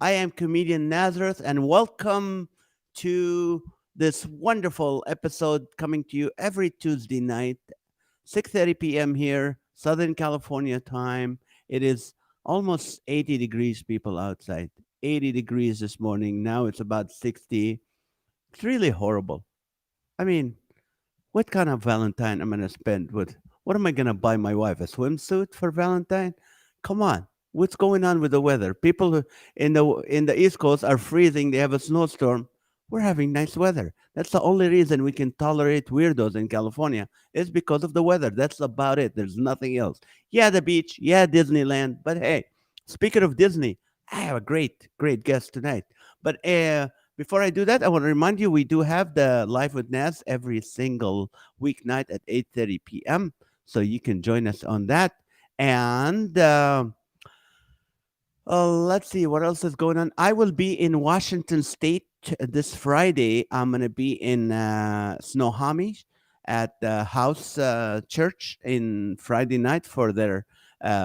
I am Comedian Nazareth, and welcome to this wonderful episode coming to you every Tuesday night, 6:30 p.m. here, Southern California time. It is almost 80 degrees, people outside. 80 degrees this morning. Now it's about 60. It's really horrible. I mean, what kind of Valentine am I gonna spend with? What am I gonna buy my wife? A swimsuit for Valentine? Come on, what's going on with the weather? People in the East Coast are freezing. They have a snowstorm. We're having nice weather. That's the only reason we can tolerate weirdos in California is because of the weather. That's about it. There's nothing else. Yeah, the beach. Yeah, Disneyland. But hey, speaking of Disney, I have a great guest tonight. But before I do that, I want to remind you we do have the Live with Nas every single weeknight at 8:30 p.m. So you can join us on that. And let's see what else is going on. I will be in Washington State this Friday. I'm going to be in Snohomish at the House Church in Friday night for their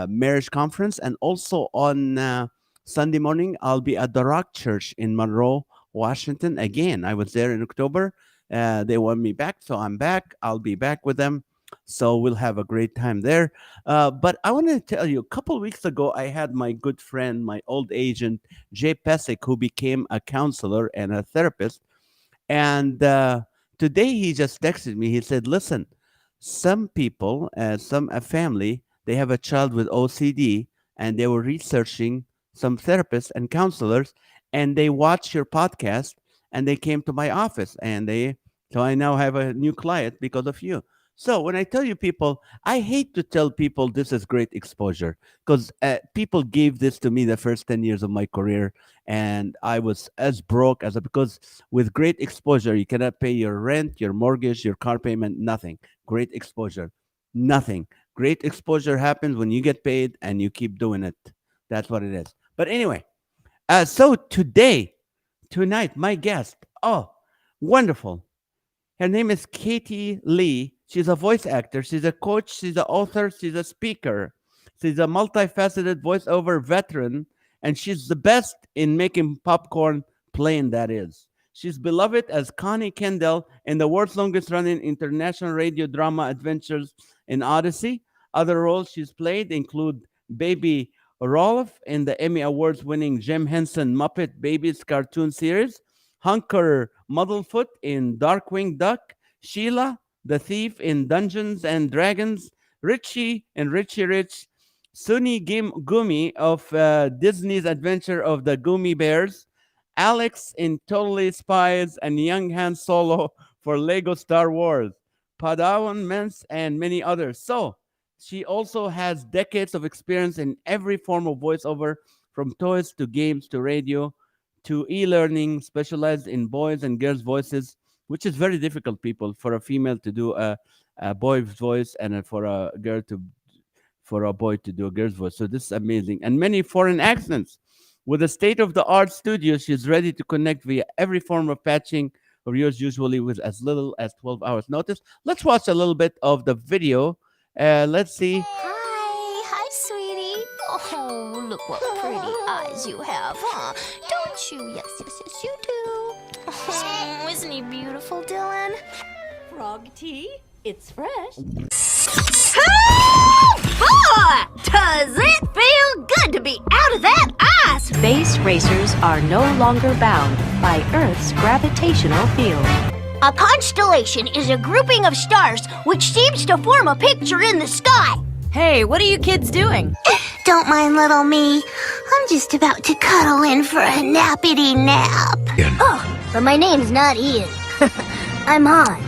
marriage conference. And also on Sunday morning, I'll be at the Rock Church in Monroe, Washington. Again, I was there in October. They want me back, so I'm back. I'll be back with them. So we'll have a great time there. But I want to tell you, a couple of weeks ago, I had my good friend, my old agent, Jay Pesic, who became a counselor and a therapist. And today he just texted me. He said, listen, some people, a family, they have a child with OCD, and they were researching some therapists and counselors, and they watched your podcast, and they came to my office, so I now have a new client because of you. So when I tell you people, I hate to tell people this is great exposure because people gave this to me the first 10 years of my career, and I was as broke because with great exposure, you cannot pay your rent, your mortgage, your car payment, nothing. Great exposure, nothing. Great exposure happens when you get paid and you keep doing it. That's what it is. But anyway, so tonight, my guest, wonderful. Her name is Katie Leigh. She's a voice actor. She's a coach. She's an author. She's a speaker. She's a multifaceted voiceover veteran, and she's the best in making popcorn plain, that is. She's beloved as Connie Kendall in the world's longest-running international radio drama adventures in Odyssey. Other roles she's played include Baby Rolf in the Emmy Awards-winning Jim Henson Muppet Babies cartoon series, Hunker Muddlefoot in Darkwing Duck, Sheila the Thief in Dungeons and Dragons, Richie in Richie Rich, Sunny Gummy of Disney's Adventure of the Gummy Bears, Alex in Totally Spies, and young Han Solo for Lego Star Wars, Padawan Mens, and many others. So, she also has decades of experience in every form of voiceover, from toys to games to radio to e-learning, specialized in boys and girls' voices, which is very difficult, people, for a female to do a boy's voice and for a boy to do a girl's voice. So this is amazing. And many foreign accents. With a state-of-the-art studio, she's ready to connect via every form of patching of yours, usually with as little as 12 hours notice. Let's watch a little bit of the video. Let's see. Hi, sweetie. Oh, look what pretty eyes you have, huh? Don't you? Yes, you do. Oh, isn't he beautiful, Dylan? Frog tea? It's fresh. Does it feel good to be out of that ice? Space racers are no longer bound by Earth's gravitational field. A constellation is a grouping of stars which seems to form a picture in the sky. Hey, what are you kids doing? Don't mind little me. I'm just about to cuddle in for a nappity nap. Oh, but my name's not Ian. I'm Han.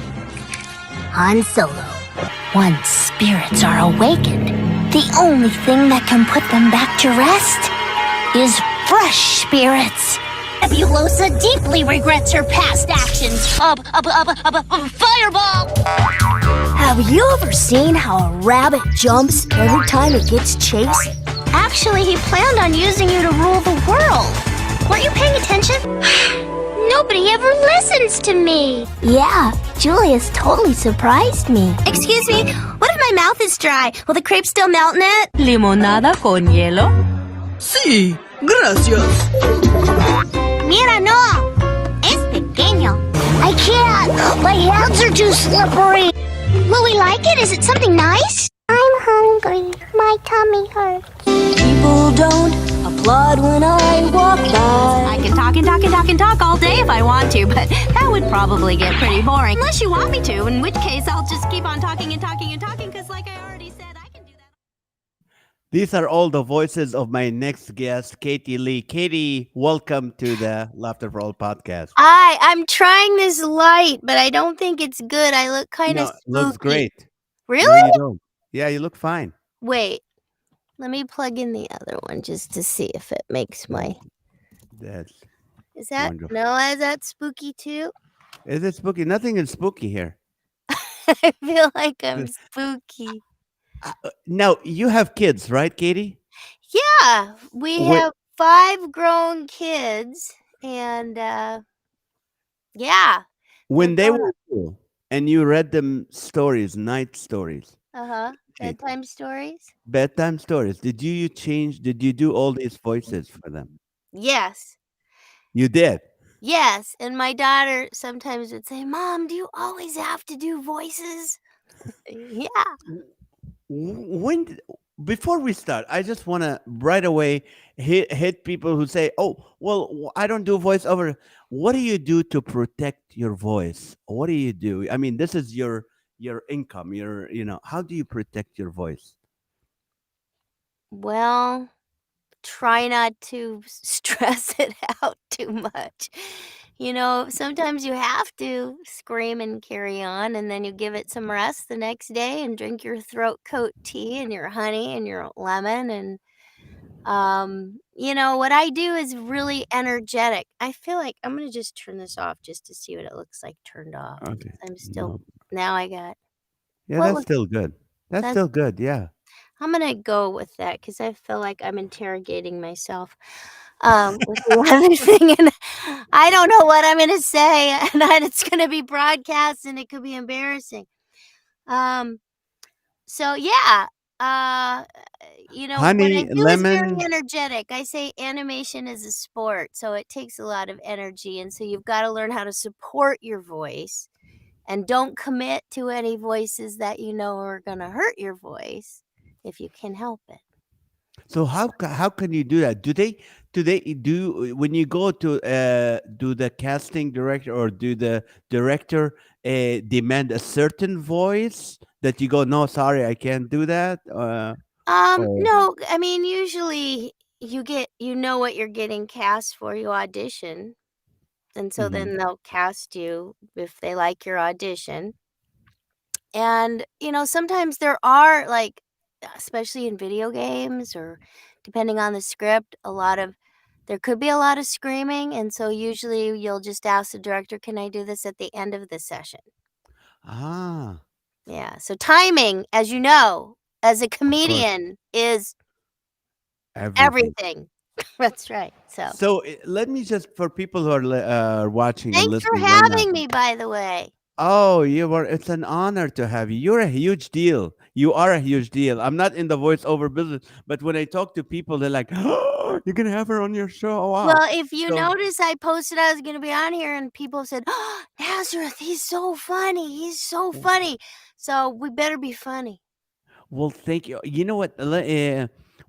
Han Solo. Once spirits are awakened, the only thing that can put them back to rest is fresh spirits. Nebulosa deeply regrets her past actions. Fireball! Have you ever seen how a rabbit jumps every time it gets chased? Actually, he planned on using you to rule the world. Weren't you paying attention? Nobody ever listens to me. Yeah, Julius totally surprised me. Excuse me, what if my mouth is dry? Will the crepe still melt in it? Limonada con hielo? Sí, Gracias. Mira, no. Es pequeño. I can't. My hands are too slippery. Will we like it? Is it something nice? I'm hungry. My tummy hurts. People don't applaud when I walk by. I can talk and talk and talk and talk all day if I want to, but that would probably get pretty boring. Unless you want me to, in which case I'll just keep on talking and talking and talking, because like I already said, I can do that. These are all the voices of my next guest, Katie Leigh. Katie, welcome to the Laughter for All podcast. I'm trying this light, but I don't think it's good. I look kind of No, spooky. looks great. No, Really? you don't. Yeah, you look fine. Wait. Let me plug in the other one just to see if it makes my... That's Is that... wonderful. No, is that spooky too? Is it spooky? Nothing is spooky here. I feel like I'm spooky. Now, you have kids, right, Katie? Yeah, we Wait. have 5 grown kids, and yeah. When they grown were little and you read them stories, night stories, Bedtime stories? bedtime stories, did you do all these voices for them? Yes. You did? Yes, and my daughter sometimes would say, "Mom, do you always have to do voices?" Yeah. Before we start, I just want to right away hit people who say, "Oh, well, I don't do voiceover." What do you do to protect your voice? What do you do? I mean, this is your income. How do you protect your voice? Well, try not to stress it out too much. Sometimes you have to scream and carry on, and then you give it some rest the next day and drink your throat coat tea and your honey and your lemon. And, what I do is really energetic. I feel like I'm going to just turn this off just to see what it looks like turned off. Okay. I'm still, No. now I got, Yeah, what that's was, still good. That's that's, still good. Yeah. I'm going to go with that because I feel like I'm interrogating myself. With the other thing, and I don't know what I'm gonna say, and then it's gonna be broadcast, and it could be embarrassing. So yeah, what I Honey, do is very lemon. energetic. I say animation is a sport, so it takes a lot of energy, and so you've got to learn how to support your voice, and don't commit to any voices that you know are gonna hurt your voice if you can help it. So how can you do that? Do when you go to do the casting director or do the director demand a certain voice that you go, no, sorry, I can't do that? Or No, I mean, usually you know what you're getting cast for, you audition, and so Mhm. then they'll cast you if they like your audition. And, sometimes there are, like, especially in video games or depending on the script, there could be a lot of screaming, and so usually you'll just ask the director, "Can I do this at the end of the session?" Ah, Yeah, so timing, as you know, as a of course, comedian is everything. everything. That's right. So, So let me just for people who are watching and thanks for listening right now. having me, by the way. Oh, it's an honor to have you. You're a huge deal. You are a huge deal. I'm not in the voiceover business, but when I talk to people, they're like, "Oh, you're gonna have her on your show." Oh, wow. Well, if you So, notice, I posted I was going to be on here, and people said, "Oh, Nazareth, he's so funny. He's so funny." So we better be funny. well, thank you. You know what?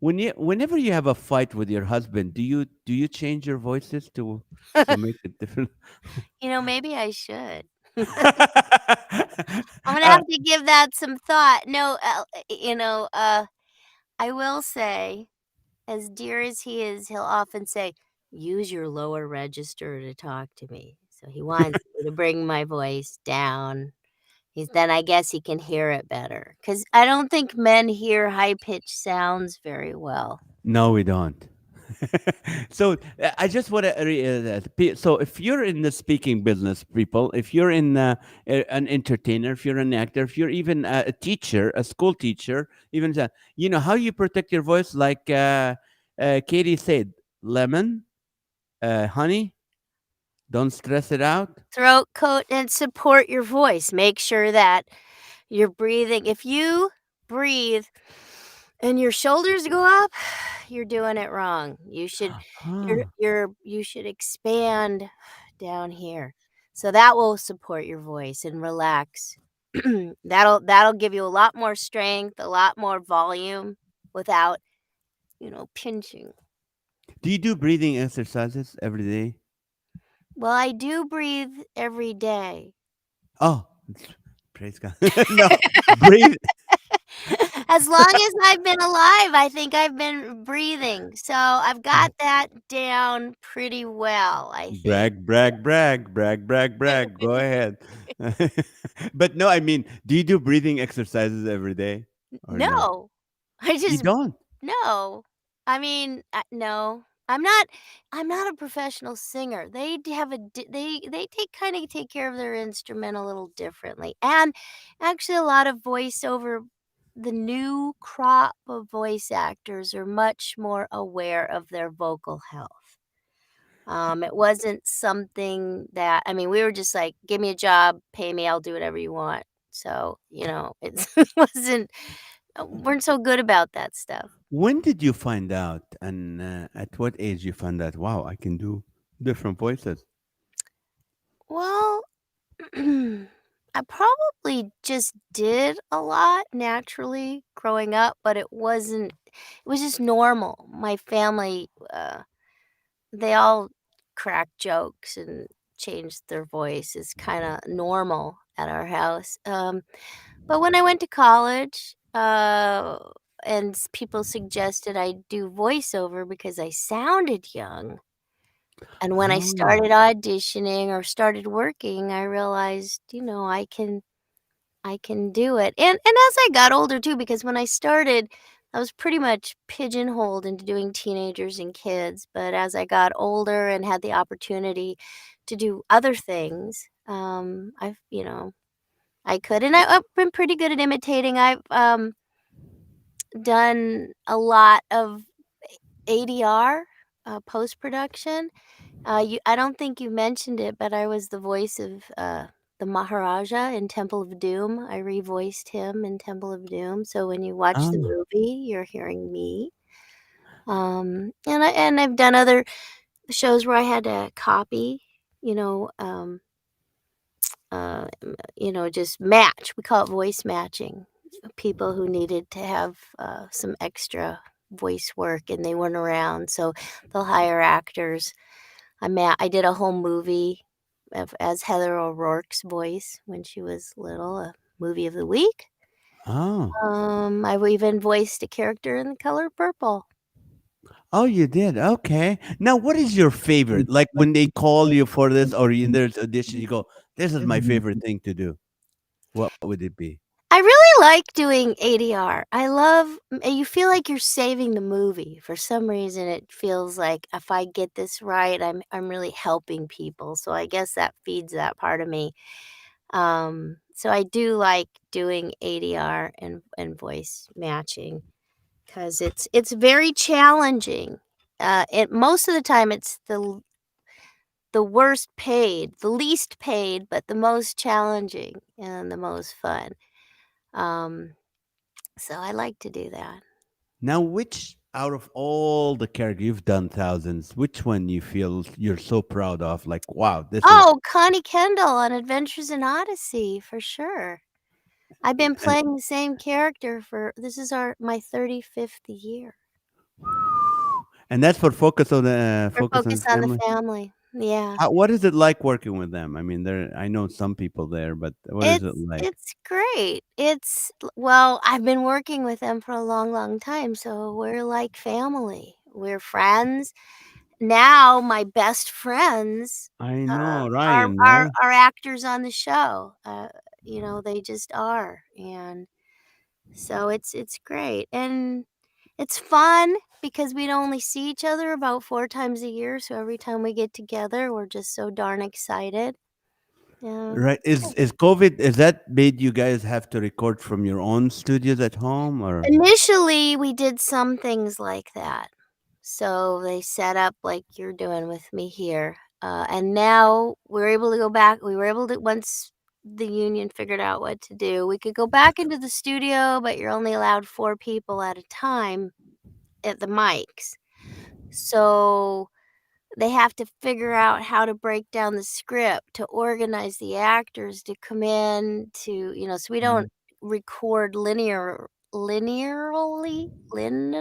Whenever you have a fight with your husband, do you change your voices to make it different? Maybe I should. I'm going to Uh, have to give that some thought. No, I will say, as dear as he is, he'll often say, "Use your lower register to talk to me." So he wants me to bring my voice down. Then I guess he can hear it better. Because I don't think men hear high-pitched sounds very well. no, we don't. So I just want to so if you're in the speaking business, people, if you're in an entertainer, if you're an actor, if you're even a teacher, a school teacher, even how you protect your voice, like Katie said, lemon, honey, don't stress it out. Throat coat and support your voice. Make sure that you're breathing. If you breathe and your shoulders go up, you're doing it wrong. You should Huh. you should expand down here. So that will support your voice and relax. That'll give you a lot more strength, a lot more volume without, pinching. Do you do breathing exercises every day? Well, I do breathe every day. Oh, praise God. No, breathe. As long as I've been alive, I think I've been breathing. So I've got that down pretty well, I think. Brag, brag, brag, brag, brag, brag. Go ahead. But no, I mean, do you do breathing exercises every day or no? No. I You just don't. no. I mean, no. I'm not a professional singer. They take care of their instrument a little differently. And actually a lot of voiceover the new crop of voice actors are much more aware of their vocal health. It wasn't something that I mean, we were just like, "Give me a job, pay me, I'll do whatever you want." So, it wasn't weren't so good about that stuff. When did you find out, and at what age you found out? Wow, I can do different voices. Well, I probably just did a lot naturally growing up, but it was just normal. My family, they all crack jokes and change their voice is kinda normal at our house. But when I went to college, and people suggested I do voiceover because I sounded young, and when I Oh, started auditioning or started working, I realized, I can do it. And as I got older too, because when I started, I was pretty much pigeonholed into doing teenagers and kids. But as I got older and had the opportunity to do other things, I could. And I've been pretty good at imitating. I've done a lot of ADR, post production. I don't think you mentioned it, but I was the voice of, the Maharaja in Temple of Doom. I revoiced him in Temple of Doom, so when you watch the oh, movie, you're hearing me. And I've done other shows where I had to copy, you know, um, just match. We call it voice matching. People who needed to have, some extra voice work and they weren't around, so they'll hire actors. I did a whole movie as Heather O'Rourke's voice when she was little, a movie of the week. oh, I've even voiced a character in The Color Purple. oh! You did. Okay. Now, what is your favorite? Like when they call you for this, or in there's audition, you go, "This is my favorite thing to do." What would it be? I really like doing ADR. I love you feel like you're saving the movie. For some reason, it feels like if I get this right, I'm really helping people. So I guess that feeds that part of me. So I do like doing ADR and voice matching. 'Cause it's very challenging. It most of the time, it's the worst paid, the least paid, but the most challenging and the most fun. Um, so I like to do that. Now, which out of all the characters you've done thousands, which one you feel you're so proud of? Like, wow, this is Oh, Connie Kendall on Adventures in Odyssey, for sure. I've been and playing the same character for this is my 35th year. and that's for For focus on Focus on the family. Family. Yeah. What is it like working with them? I mean, there I know some people there, but what is it like? It's great. Well, I've been working with them for a long, long time, so we're like family. We're friends. Now my best friends, I uh, know are Ryan, are right? are actors on the show. They just are, and so it's great, and it's fun because we'd only see each other about 4 times a year, so every time we get together, we're just so darn excited. Yeah. Right. Is COVID, is that made you guys have to record from your own studios at home or? Initially, we did some things like that. So they set up like you're doing with me here. And now we're able to go back. We were able to once the union figured out what to do. We could go back into the studio, but you're only allowed 4 people at a time at the mics. So they have to figure out how to break down the script to organize the actors to come in to, so we Mhm. don't record linearly,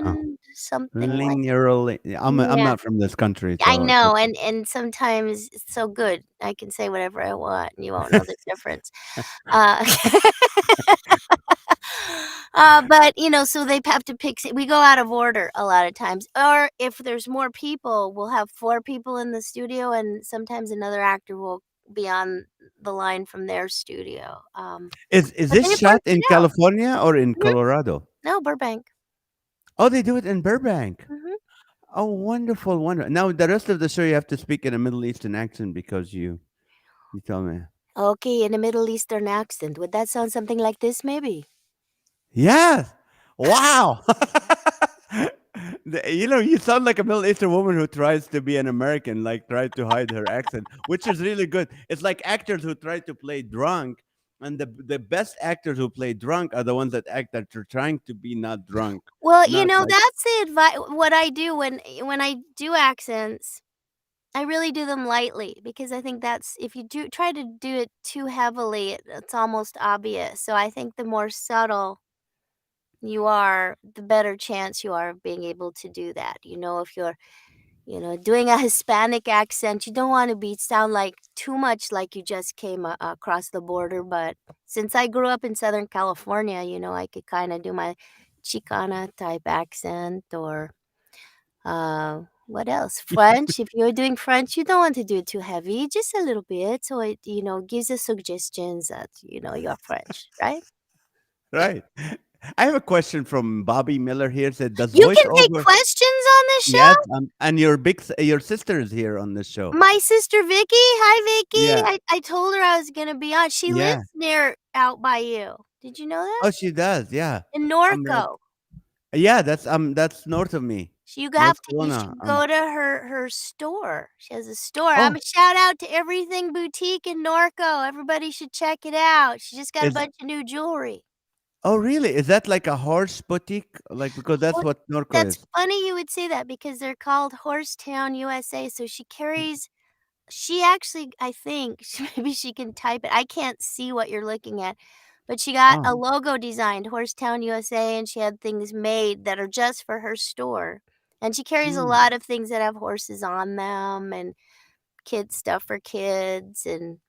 Oh, something like. linearly. I'm Yeah. not from this country, I so it's know, okay. and sometimes it's so good. I can say whatever I want, and you won't know the difference. Uh, but, so they have to pick we go out of order a lot of times, or if there's more people, we'll have 4 people in the studio, and sometimes another actor will be on the line from their studio, Is but this they've shot worked in it out. California or in Mhm. Colorado? No, Burbank. Oh, they do it in Burbank. Mhm. Oh, wonderful, wonderful. Now the rest of the show you have to speak in a Middle Eastern accent because you tell me. Okay, in a Middle Eastern accent, would that sound something like this maybe? Yes. Wow. You sound like a Middle Eastern woman who tries to be an American, like tries to hide her accent, which is really good. It's like actors who try to play drunk, and the best actors who play drunk are the ones that act that they're trying to be not drunk, Well, not like that's the advice. What I do when I do accents, I really do them lightly because I think that's if you do try to do it too heavily, it's almost obvious. So I think the more subtle you are, the better chance you are of being able to do that. If you're, doing a Hispanic accent, you don't want to be sound like too much like you just came across the border. But since I grew up in Southern California, I could kind of do my Chicana type accent or what else? French. If you're doing French, you don't want to do it too heavy, just a little bit, so it gives us suggestions that you're French, right? right. I have a question from Bobby Miller here. Said, "Does You can take voiceover?" questions on this Yes, show. and your sister is here on this show. My sister Vicky, hi Yeah, Vicky. I told her I was gonna be on. She yeah. lives near out by you. Did you know that? Oh, she does. Yeah, In I'm right. Norco. Yeah, that's north of me, So North you Kelowna. should go to her store. She has a store. I'm Oh, a shout out to Everything Boutique in Norco. Everybody should check it out. She just got a is bunch of new jewelry. oh really? Is that like a horse boutique? Like because that's Well, what Norco that's is. funny you would say that because they're called Horsetown USA. So she actually, I think, maybe she can type it. I can't see what you're looking at, but she got Oh, a logo designed, Horsetown USA, and she had things made that are just for her store. And she carries a mm, lot of things that have horses on them and kid stuff for kids and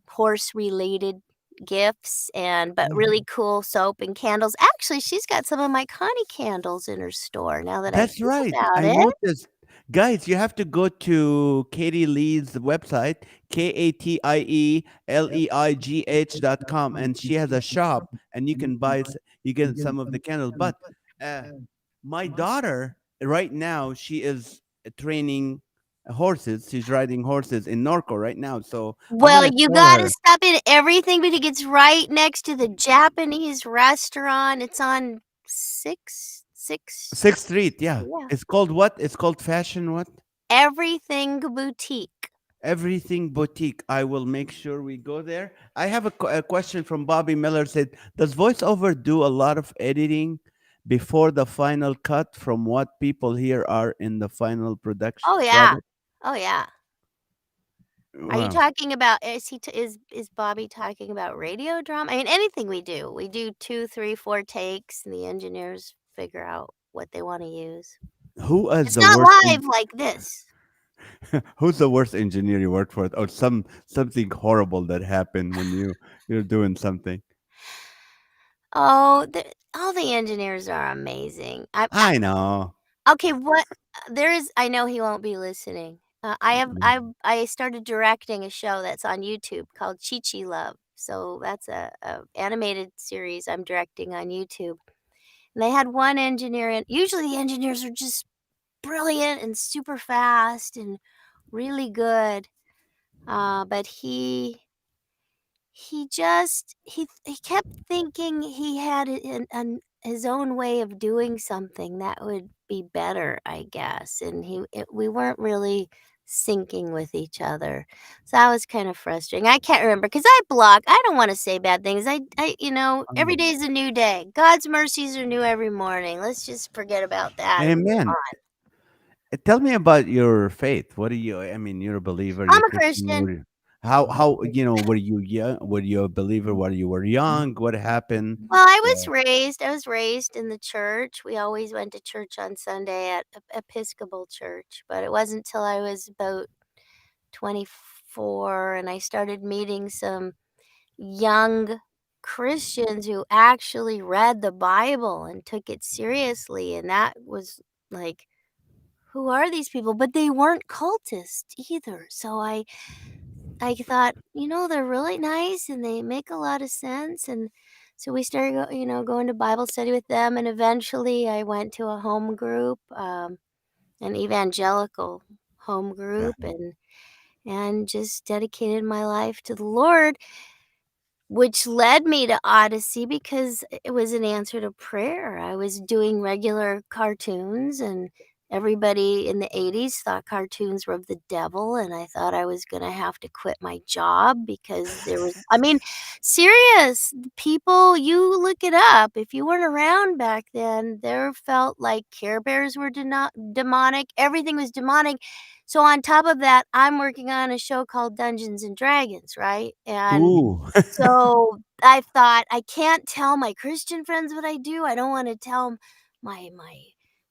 horse related gifts but really mhm. cool soap and candles. Actually, she's got some of my Connie candles in her store now that I That's think right. about I it. noticed. Guys, you have to go to Katie Lee's website, KatieLeigh.com, and she has a shop, and you can you get some of the candles. But uh, my daughter, right now, she is training horses. She's riding horses in Norco right now. So I'm Well, gonna you tell gotta her stop at everything, but it's right next to the Japanese restaurant. It's on 6 Sixth Street. Yeah, yeah. it's called what? It's called Fashion what? Everything Boutique. Everything boutique. I will make sure we go there. I have a question from Bobby Miller. Said, "Does voiceover do a lot of editing before the final cut from what people here are in the final production Oh, yeah. product?" Oh, yeah. Are you Wow. talking about is Bobby talking about radio drama? I mean, anything we do. We do 2, 3, 4 takes, and the engineers figure out what they wanna use. Who is It's the not worst? live like this. Who's the worst engineer you worked for, or something horrible that happened when you're doing something? Oh, all the engineers are amazing. I know. Okay, what there is I know he won't be listening. I started directing a show that's on YouTube called Chi Chi Love. So that's a animated series I'm directing on YouTube. And they had one engineer and usually the engineers are just brilliant and super fast and really good. But he just he kept thinking he had his own way of doing something that would be better, I guess, and we weren't really syncing with each other. So that was kind of frustrating. I can't remember because I block. I don't want to say bad things. Every Oh, day is a new day. God's mercies are new every morning. Let's just forget about that and move amen. on. Tell me about your faith. What are you? I mean, you're a believer. I'm You're a Christian. Christian. How were you young? Were you a believer while you were young? What happened? Well, Uh, I was raised in the church. We always went to church on Sunday at Episcopal church, but it wasn't till I was about 24 and I started meeting some young Christians who actually read the Bible and took it seriously. And that was like, who are these people? But they weren't cultists either. So I thought, they're really nice and they make a lot of sense. And so we started, going to Bible study with them. And eventually I went to a home group, an evangelical home yeah. group, and just dedicated my life to the Lord, which led me to Odyssey because it was an answer to prayer. I was doing regular cartoons, and everybody in the 80s thought cartoons were of the devil, and I thought I was gonna have to quit my job because serious, people, you look it up. If you weren't around back then, there felt like Care Bears were demonic. Everything was demonic. So on top of that, I'm working on a show called Dungeons and Dragons, right? And Ooh. so I thought, I can't tell my Christian friends what I do. I don't want to tell my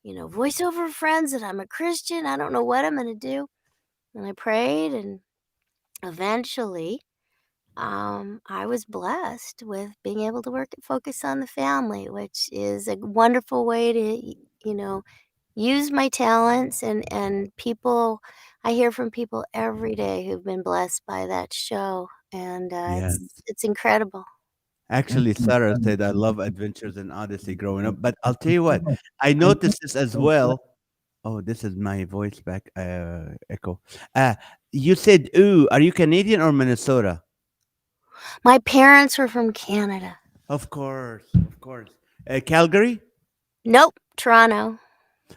voiceover friends that I'm a Christian. I don't know what I'm going to do. And I prayed, and eventually, I was blessed with being able to focus on the family, which is a wonderful way to, use my talents, and people. I hear from people every day who've been blessed by that show, and Yes. it's incredible. Actually, Sarah said, I love Adventures in Odyssey growing up. But I'll tell you what, I noticed this as well. Oh, this is my voice back echo. You said, ooh, are you Canadian or Minnesota? My parents were from Canada. Of course, of course. Calgary? Nope, Toronto.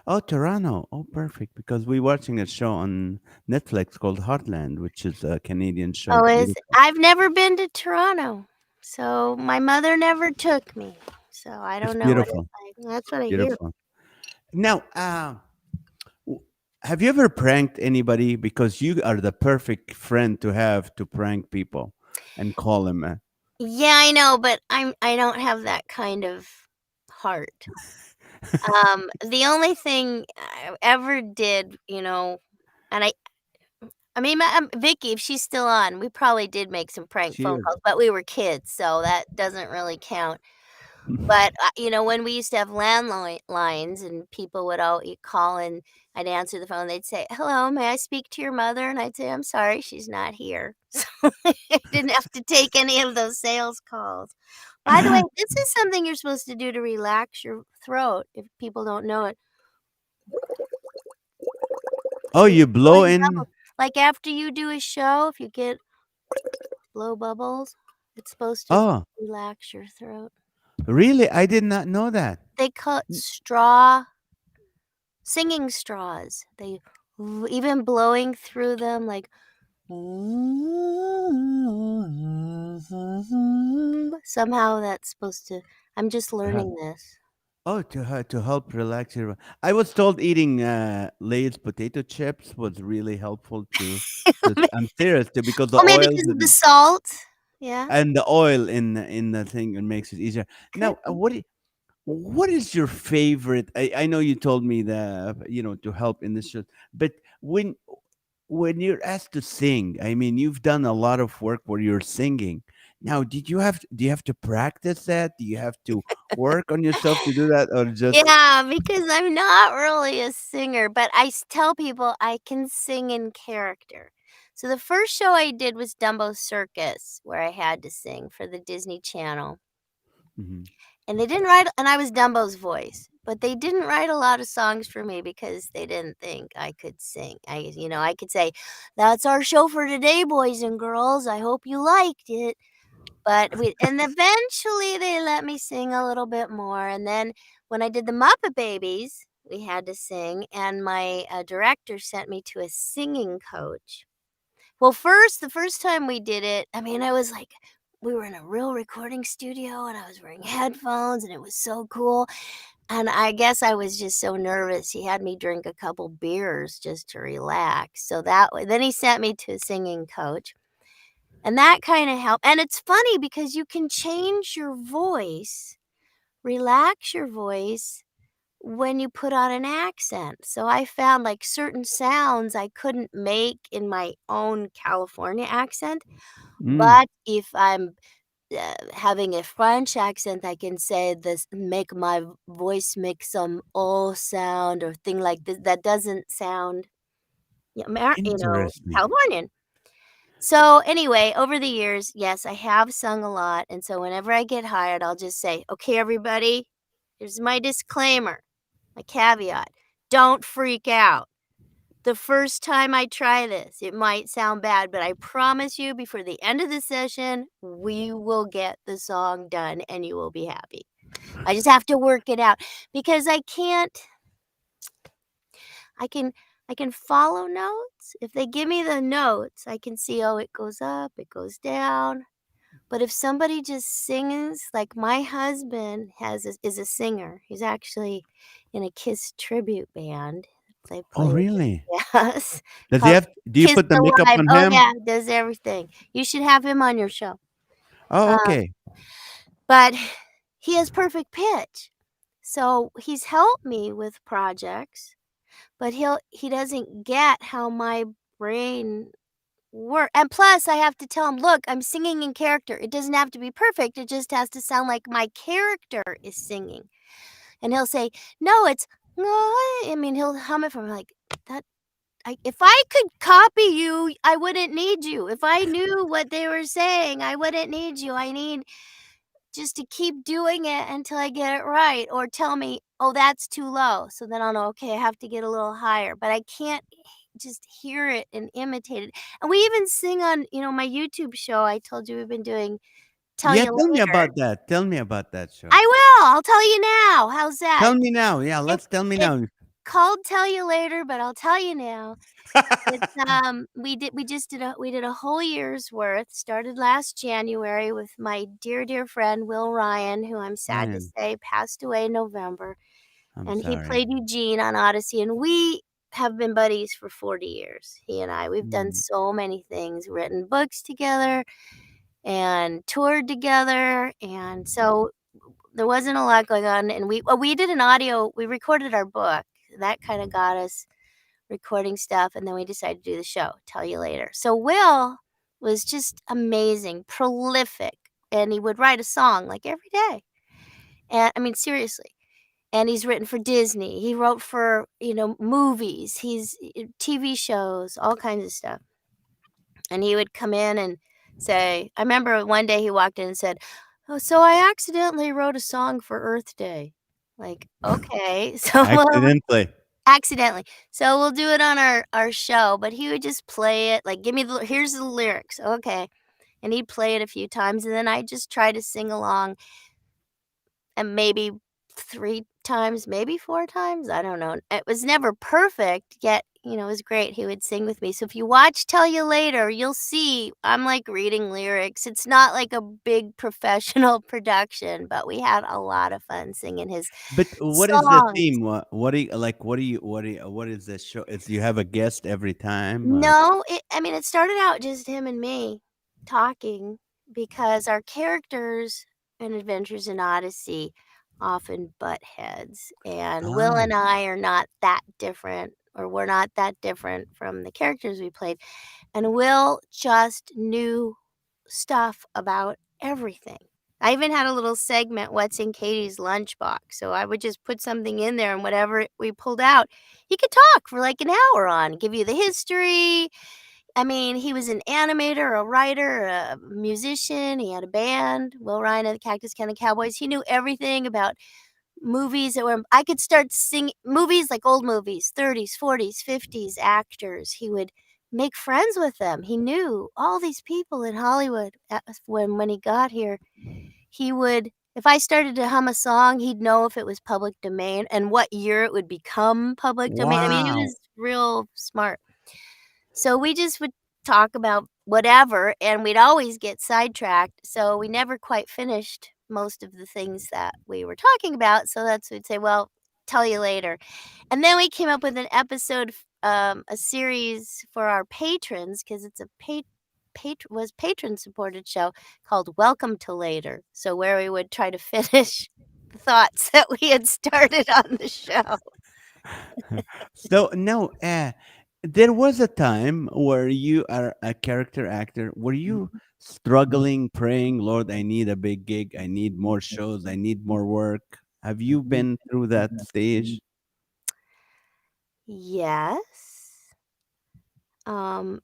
Oh, Toronto. Oh, perfect. Because we're watching a show on Netflix called Heartland, which is a Canadian show. Oh, Beautiful. I've never been to Toronto, so my mother never took me. So I It's don't know what beautiful. it's like. That's what I hear. Beautiful. Now, w- have you ever pranked anybody? Because you are the perfect friend to have to prank people and call them. Yeah, I know, but I don't have that kind of heart. The only thing I ever did, and I mean, Vicky, if she's still on, we probably did make some prank She phone is. calls, but we were kids, so that doesn't really count. But, when we used to have landline lines and people would all call and I'd answer the phone, they'd say, "Hello, may I speak to your mother?" And I'd say, "I'm sorry, she's not here." So I didn't have to take any of those sales calls. By the way, this is something you're supposed to do to relax your throat if people don't know it. Oh, So you're you blow blowing in? bubbles. Like after you do a show, if you blow bubbles, it's supposed to Oh, relax your throat. really? I did not know that. They cut singing straws. Even blowing through them like somehow that's supposed to. I'm just Uh-huh. learning this. Oh, to help relax your. I was told eating Lay's potato chips was really helpful too. I'm serious too because the Oh, maybe oils because of the salt. Yeah, and the oil in the thing it makes it easier. could Now, be. what is your favorite? I know you told me that to help in this show, but when you're asked to sing, I mean, you've done a lot of work where you're singing. Now, do you have to practice that? Do you have to work on yourself to do that, or just Yeah, because I'm not really a singer, but tell people I can sing in character. So the first show I did was Dumbo Circus, where I had to sing for the Disney Channel. Mhm. And they didn't write, and I was Dumbo's voice, but they didn't write a lot of songs for me because they didn't think I could sing. I could say, "That's our show for today, boys and girls. I hope you liked it." And eventually they let me sing a little bit more. And then when I did the Muppet Babies, we had to sing, and my director sent me to a singing coach. Well, the first time we did it, I mean, I was like, we were in a real recording studio and I was wearing headphones and it was so cool. And I guess I was just so nervous. He had me drink a couple beers just to relax. So then he sent me to a singing coach. And that kind of helped. And it's funny because you can change your voice, relax your voice when you put on an accent. So I found like certain sounds I couldn't make in my own California accent. Mm, But if I'm having a French accent, I can say this, make my voice make some O sound or thing like this that doesn't sound, interesting. Californian. So anyway, over the years, yes, I have sung a lot. And so whenever I get hired, I'll just say, okay, everybody, here's my disclaimer, my caveat. Don't freak out. The first time I try this, it might sound bad, but I promise you before the end of the session, we will get the song done and you will be happy. I just have to work it out because I can I can follow notes. If they give me the notes, I can see, oh, it goes up, it goes down. But if somebody just sings, like my husband is a singer. He's actually in a Kiss tribute band. They Oh, play really? yes, Does he called have? Do you Kiss put the makeup Alive. on Oh, him? yeah, does everything. You should have him on your show. Oh, Um, okay. but he has perfect pitch. So he's helped me with projects, but he doesn't get how my brain work. And plus, I have to tell him, look, I'm singing in character. It doesn't have to be perfect. It just has to sound like my character is singing. And he'll say, no, it's, I mean, he'll hum it from like that. If I could copy you, I wouldn't need you. If I knew what they were saying, I wouldn't need you. I need just to keep doing it until I get it right, or tell me, oh, that's too low. So then I'll know, okay, I have to get a little higher. But I can't just hear it and imitate it. And we even sing on, my YouTube show. I told you we've been doing Tell Yeah, You tell me Later. about that. Tell me about that show. I will. I'll tell you now. How's that? Tell me now. Yeah, It, let's tell me it's now. called Tell You Later, but I'll tell you now. It's we did a whole year's worth. Started last January with my dear friend Will Ryan, who I'm sad to Ryan, say passed away in November, I'm and he sorry. played Eugene on Odyssey, and we have been buddies for 40 years. He and I, we've done Mm. so many things, written books together and toured together, and so there wasn't a lot going on, and we did we recorded our book. That kind of got us recording stuff, and then we decided to do the show, Tell You Later. So Will was just amazing, prolific, and he would write a song like every day. And I mean, seriously. And he's written for Disney. He wrote for, movies. TV shows, all kinds of stuff. And he would come in and say, I remember one day he walked in and said, "Oh, so I accidentally wrote a song for Earth Day." Like, okay. So Accidentally. accidentally. So we'll do it on our show, but he would just play it, like, here's the lyrics, okay. And he'd play it a few times, and then I'd just try to sing along, and maybe 3 times, maybe 4 times, I don't know. It was never perfect, yet, it was great. He would sing with me. So if you watch Tell You Later, you'll see I'm, like, reading lyrics. It's not like a big professional production, but we had a lot of fun singing his But what is the songs. theme? What do you like? What is the show? Is you have a guest every time? No, it started out just him and me talking because our characters in Adventures in Odyssey often butt heads, and Will Oh, and I are not that different, or we're not that different from the characters we played, and Will just knew stuff about everything. I even had a little segment, "What's in Katie's lunchbox?" So I would just put something in there, and whatever we pulled out, he could talk for like an hour on, give you the history. I mean, he was an animator, a writer, a musician. He had a band, Will Ryan and the Cactus County Cowboys. He knew everything about movies that were. I could start singing movies, like old movies, 30s, 40s, 50s actors. He would make friends with them. He knew all these people in Hollywood when he got here. He would if I started to hum a song, he'd know if it was public domain and what year it would become public domain. I mean, he Wow. was real smart. So we just would talk about whatever, and we'd always get sidetracked. So we never quite finished most of the things that we were talking about. So that's we'd say, well, tell you later. And then we came up with an episode, a series for our patrons because it's a was patron supported show called Welcome to Later. So where we would try to finish the thoughts that we had started on the show. So no, there was a time where you are a character actor. Were you struggling, praying, Lord, I need a big gig, I need more shows, I need more work? Have you been through that stage? Yes.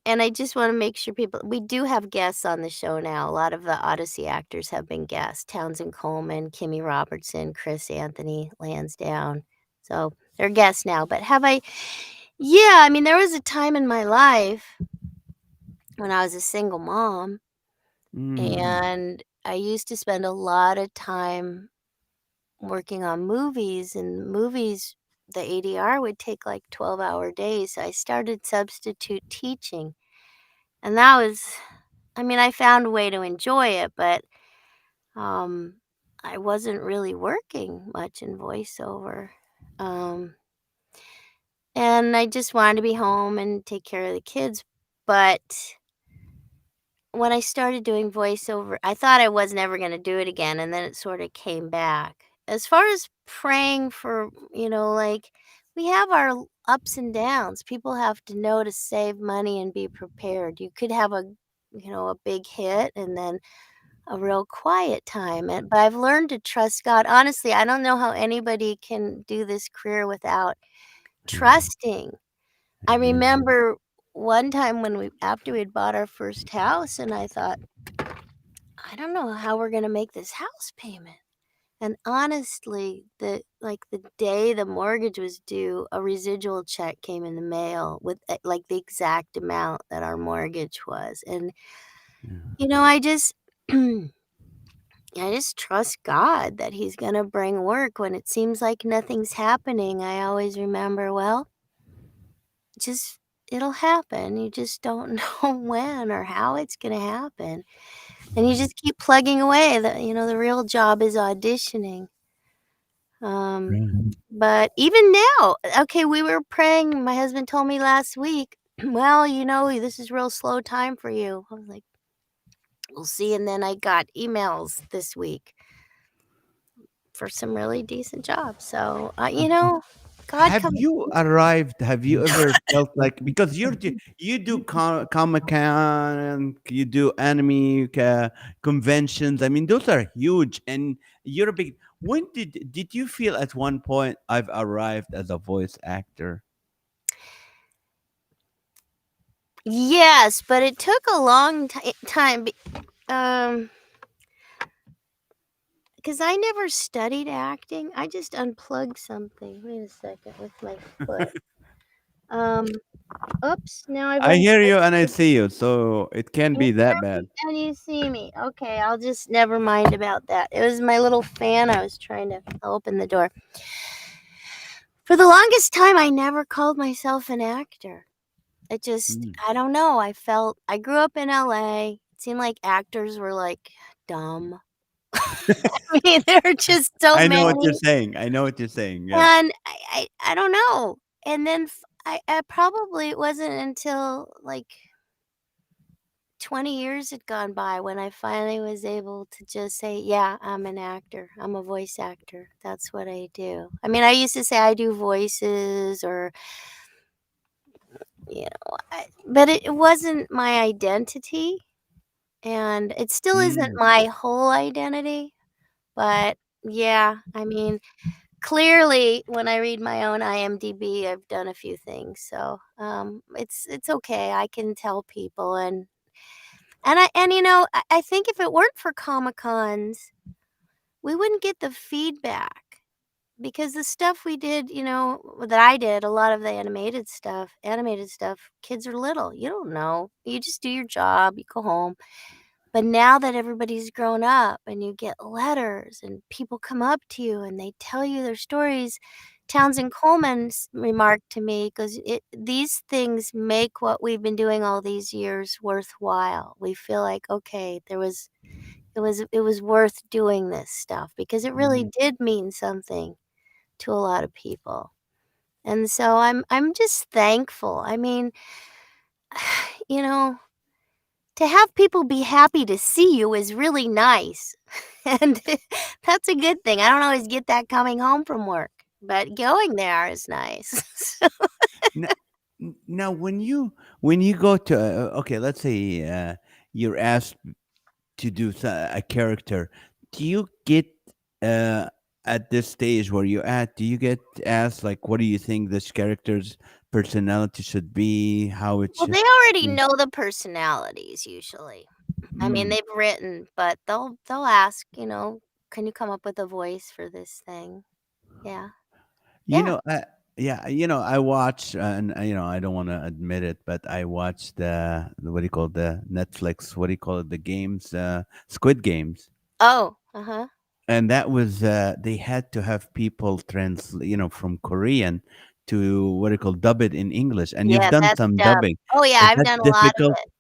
And I just want to make sure we do have guests on the show now. A lot of the Odyssey actors have been guests. Townsend Coleman, Kimmy Robertson, Chris Anthony Lansdowne. So they're guests now. But have I yeah, I mean, there was a time in my life when I was a single mom, Mm, and I used to spend a lot of time working on movies, and movies, the ADR would take like 12-hour days. So I started substitute teaching. And that was I mean, I found a way to enjoy it, but, um, I wasn't really working much in voiceover. Um, and I just wanted to be home and take care of the kids, but when I started doing voiceover, I thought I was never gonna do it again, and then it sorta came back. As far as praying for, like, we have our ups and downs. People have to know to save money and be prepared. You could have a big hit and then a real quiet time, but I've learned to trust God. Honestly, I don't know how anybody can do this career without yeah, trusting. I amen. remember one time when we after we'd bought our first house, and I thought, "I don't know how we're gonna make this house payment." And honestly, the day the mortgage was due, a residual check came in the mail with, like, the exact amount that our mortgage was, and, Yeah. I just I just trust God that he's gonna bring work when it seems like nothing's happening. I always remember, well, just it'll happen. You just don't know when or how it's gonna happen. And you just keep plugging away. The real job is auditioning. Um, Right. but even now, okay, we were praying. My husband told me last week, well, this is real slow time for you. I was like, we'll see. And then I got emails this week for some really decent jobs. So, God Have comes. you arrived? Have you ever felt like because you do Comic Con and you do anime conventions? I mean, those are huge, and you're a big. When did you feel at one point I've arrived as a voice actor? Yes, but it took a long time. Because I never studied acting. I just unplugged something. Wait a second with my foot. Um, oops, now I've I hear you and I unplugged. see you, so it can't You be that hear me bad. and you see me. Okay, I'll just never mind about that. It was my little fan. I was trying to open the door. For the longest time, I never called myself an actor. It just, Mm. I don't know. I grew up in LA. It seemed like actors were like dumb. I mean, there are just so I know what you're many. saying. I know what you're saying. Yes. And I don't know. And then I probably it wasn't until like 20 years had gone by when I finally was able to just say, yeah, I'm an actor. I'm a voice actor. That's what I do. I mean, I used to say I do voices or, but it wasn't my identity. And it still isn't Mm. my whole identity. But yeah, I mean, clearly, when I read my own IMDb, I've done a few things, so, it's okay, I can tell people, I think if it weren't for Comic Cons, we wouldn't get the feedback, because the stuff we did, that I did, a lot of the animated stuff, kids are little, you don't know, you just do your job, you go home, But now that everybody's grown up and you get letters and people come up to you and they tell you their stories, Townsend Coleman's remarked to me, "'Cause these things make what we've been doing all these years worthwhile. We feel like, okay, it was worth doing this stuff because it really Mm. did mean something to a lot of people." And so I'm just thankful. I mean, you know, to have people be happy to see you is really nice. And that's a good thing. I don't always get that coming home from work, but going there is nice. So N- Now, when you go to okay, let's say you're asked to do a character, do you get uh, at this stage where you're at? Do you get asked like, what do you think this character's personality should be? How it well, should? they already Mm, know the personalities usually. I mean, mm. they've written, but they'll ask, "Can you come up with a voice for this thing?" Yeah. You Yeah. know, yeah, I watch, and I don't want to admit it, but I watched what do you call the Netflix? What do you call it? The games, Squid Games, Oh, uh-huh. and that was they had to have people translate, from Korean to what do you call dub it in English, and you've Yeah, done that's some tough. dubbing. Oh, yeah, Is I've that done a lot of difficult? it.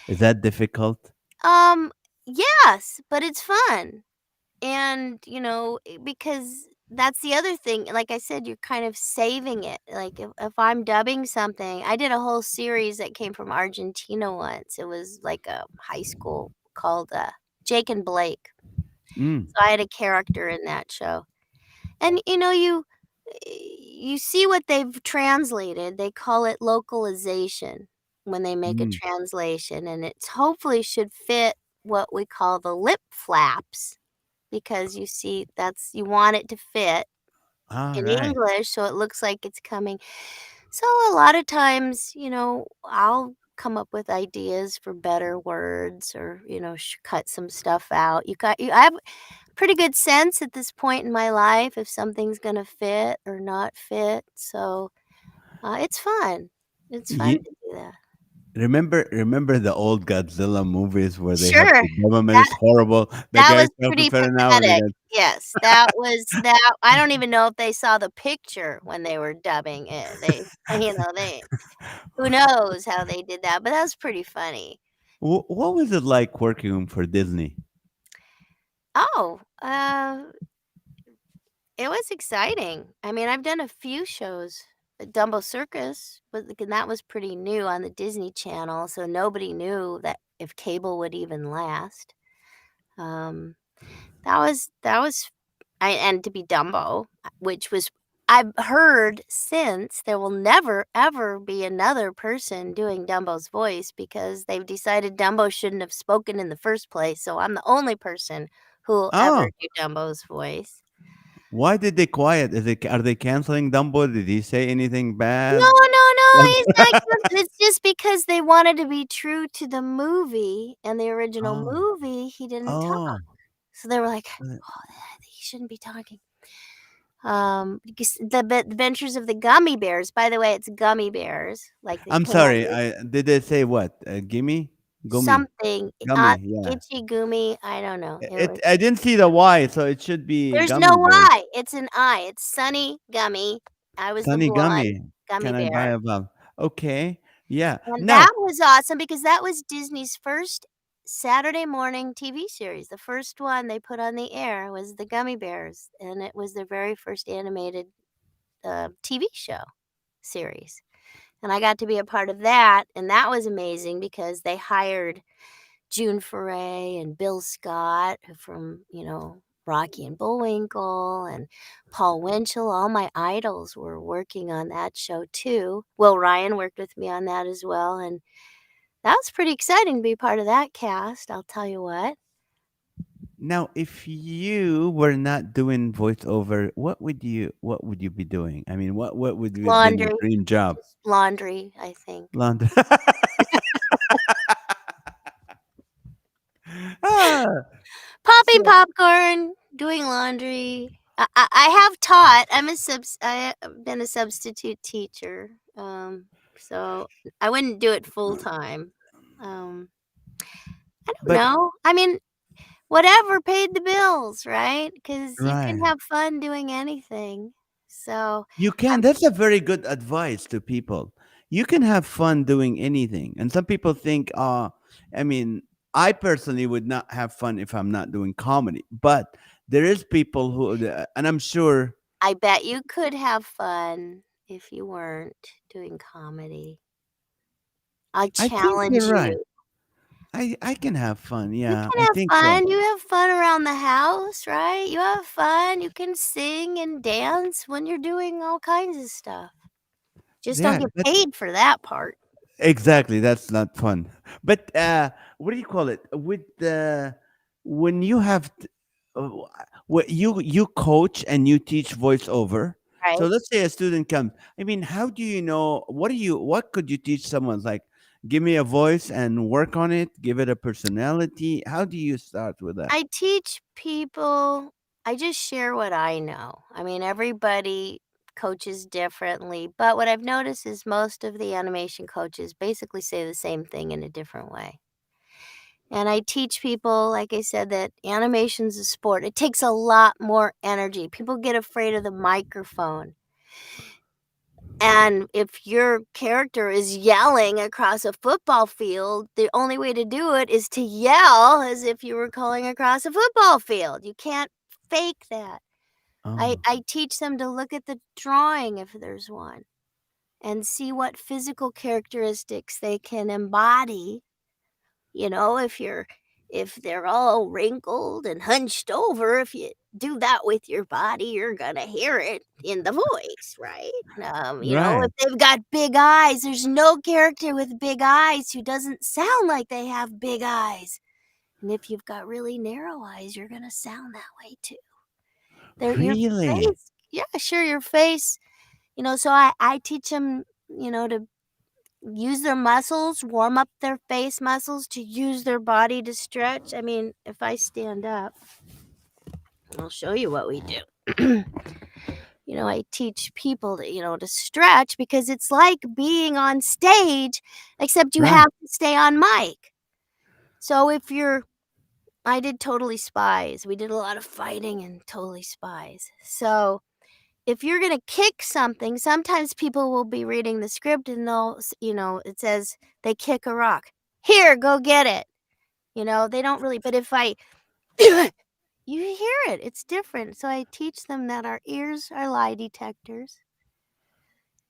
Is that difficult? Um, yes, but it's fun. And, because that's the other thing, like I said, you're kind of saving it. Like if I'm dubbing something, I did a whole series that came from Argentina once. It was like a high school called Jake and Blake. Mm, So I had a character in that show. And you see what they've translated. They call it localization when they make a mm. translation, and it's hopefully should fit what we call the lip flaps because you see you want it to fit All in right. English so it looks like it's coming. So a lot of times, I'll come up with ideas for better words or, cut some stuff out. I have pretty good sense at this point in my life if something's going to fit or not fit. So, it's fun. It's fun Ye to do that. remember the old Godzilla movies where they have Sure. to dub him and That it's horrible. The That guy was talking pretty for an hour and pathetic. again. Yes, that was that I don't even know if they saw the picture when they were dubbing it. They who knows how they did that, but that was pretty funny. What was it like working for Disney? Oh, it was exciting. I mean, I've done a few shows. Dumbo Circus, and that was pretty new on the Disney Channel, so nobody knew that if cable would even last. Um that was and to be Dumbo, which was I've heard since there will never ever be another person doing Dumbo's voice because they've decided Dumbo shouldn't have spoken in the first place, so I'm the only person who will ever Oh, do Dumbo's voice. why did they quiet? Are they canceling Dumbo? Did he say anything No, bad? no, no, he's not it's just because they wanted to be true to the movie, and the original Oh, movie, he didn't talk. oh. So they were like, uh, "Oh, he shouldn't be talking." Because the Adventures of the Gummy Bears, by the way, it's gummy bears, like the I'm sorry. candy. I did they say what? Gimme, gummy, Something, gummy. Yeah. Gitchy Gumi, I don't know. It was I didn't see the Y, so it should be there's no gummy bear. Y, it's an I, it's Sunny Gummy. I was the Sunny blonde gummy. gummy Can I buy bear. a bum? Okay. Yeah. And Now, that was awesome because that was Disney's first Saturday morning TV series. The first one they put on the air was the Gummy Bears, and it was their very first animated, TV show series. And I got to be a part of that, and that was amazing because they hired June Foray and Bill Scott from, Rocky and Bullwinkle and Paul Winchell. All my idols were working on that show too. Will Ryan worked with me on that as well, and that was pretty exciting to be part of that cast, I'll tell you what. if you were not doing voiceover, what would you be doing? I mean, what would have been your Laundry, dream job? just laundry, I think. London. Ah, Popping so popcorn, doing laundry. I have taught. I have been a substitute teacher, so I wouldn't do it full time. Um, I don't But know. I mean, whatever paid the bills, right? Because you can right. have fun doing anything. So, You can. I'm That's a very good advice to people. You can have fun doing anything. And some people think, I mean, I personally would not have fun if I'm not doing comedy. But there is people who, and I'm sure, I bet you could have fun if you weren't doing comedy. I I think challenge you're right. you. I can have fun. You Yeah, can I have think so. fun. You have fun around the house, right? You have fun. You can sing and dance when you're doing all kinds of stuff. Just don't Yeah, get but paid for that part. exactly, that's not fun. But what do you call it? With the when you have uh, what you coach and you teach voiceover. So Right. let's say a student comes. I mean, how do you know what could you teach someone like give me a voice and work on it, give it a personality? How do you start with that? I teach people, I just share what I know. I mean, everybody coaches differently, but what I've noticed is most of the animation coaches basically say the same thing in a different way. And I teach people, like I said, that animation's a sport. It takes a lot more energy. People get afraid of the microphone. And if your character is yelling across a football field, the only way to do it is to yell as if you were calling across a football field. You can't fake that. Oh, I teach them to look at the drawing if there's one and see what physical characteristics they can embody. If they're all wrinkled and hunched over, if you do that with your body, you're gonna hear it in the voice, right? If right, they've got big eyes, there's no character with big eyes who doesn't sound like they have big eyes. And if you've got really narrow eyes, you're gonna sound that way too. Your really, face, yeah, sure, your face. So I teach them, to use their muscles, warm up their face muscles to use their body to stretch. I mean, if I stand up, I'll show you what we do. I teach people to stretch because it's like being on stage, except you right, have to stay on mic. So I did Totally Spies. We did a lot of fighting in Totally Spies. So if you're gonna kick something, sometimes people will be reading the script and it says they kick a rock. Here, go get it. They don't really, but if I, you hear it, it's different. So I teach them that our ears are lie detectors.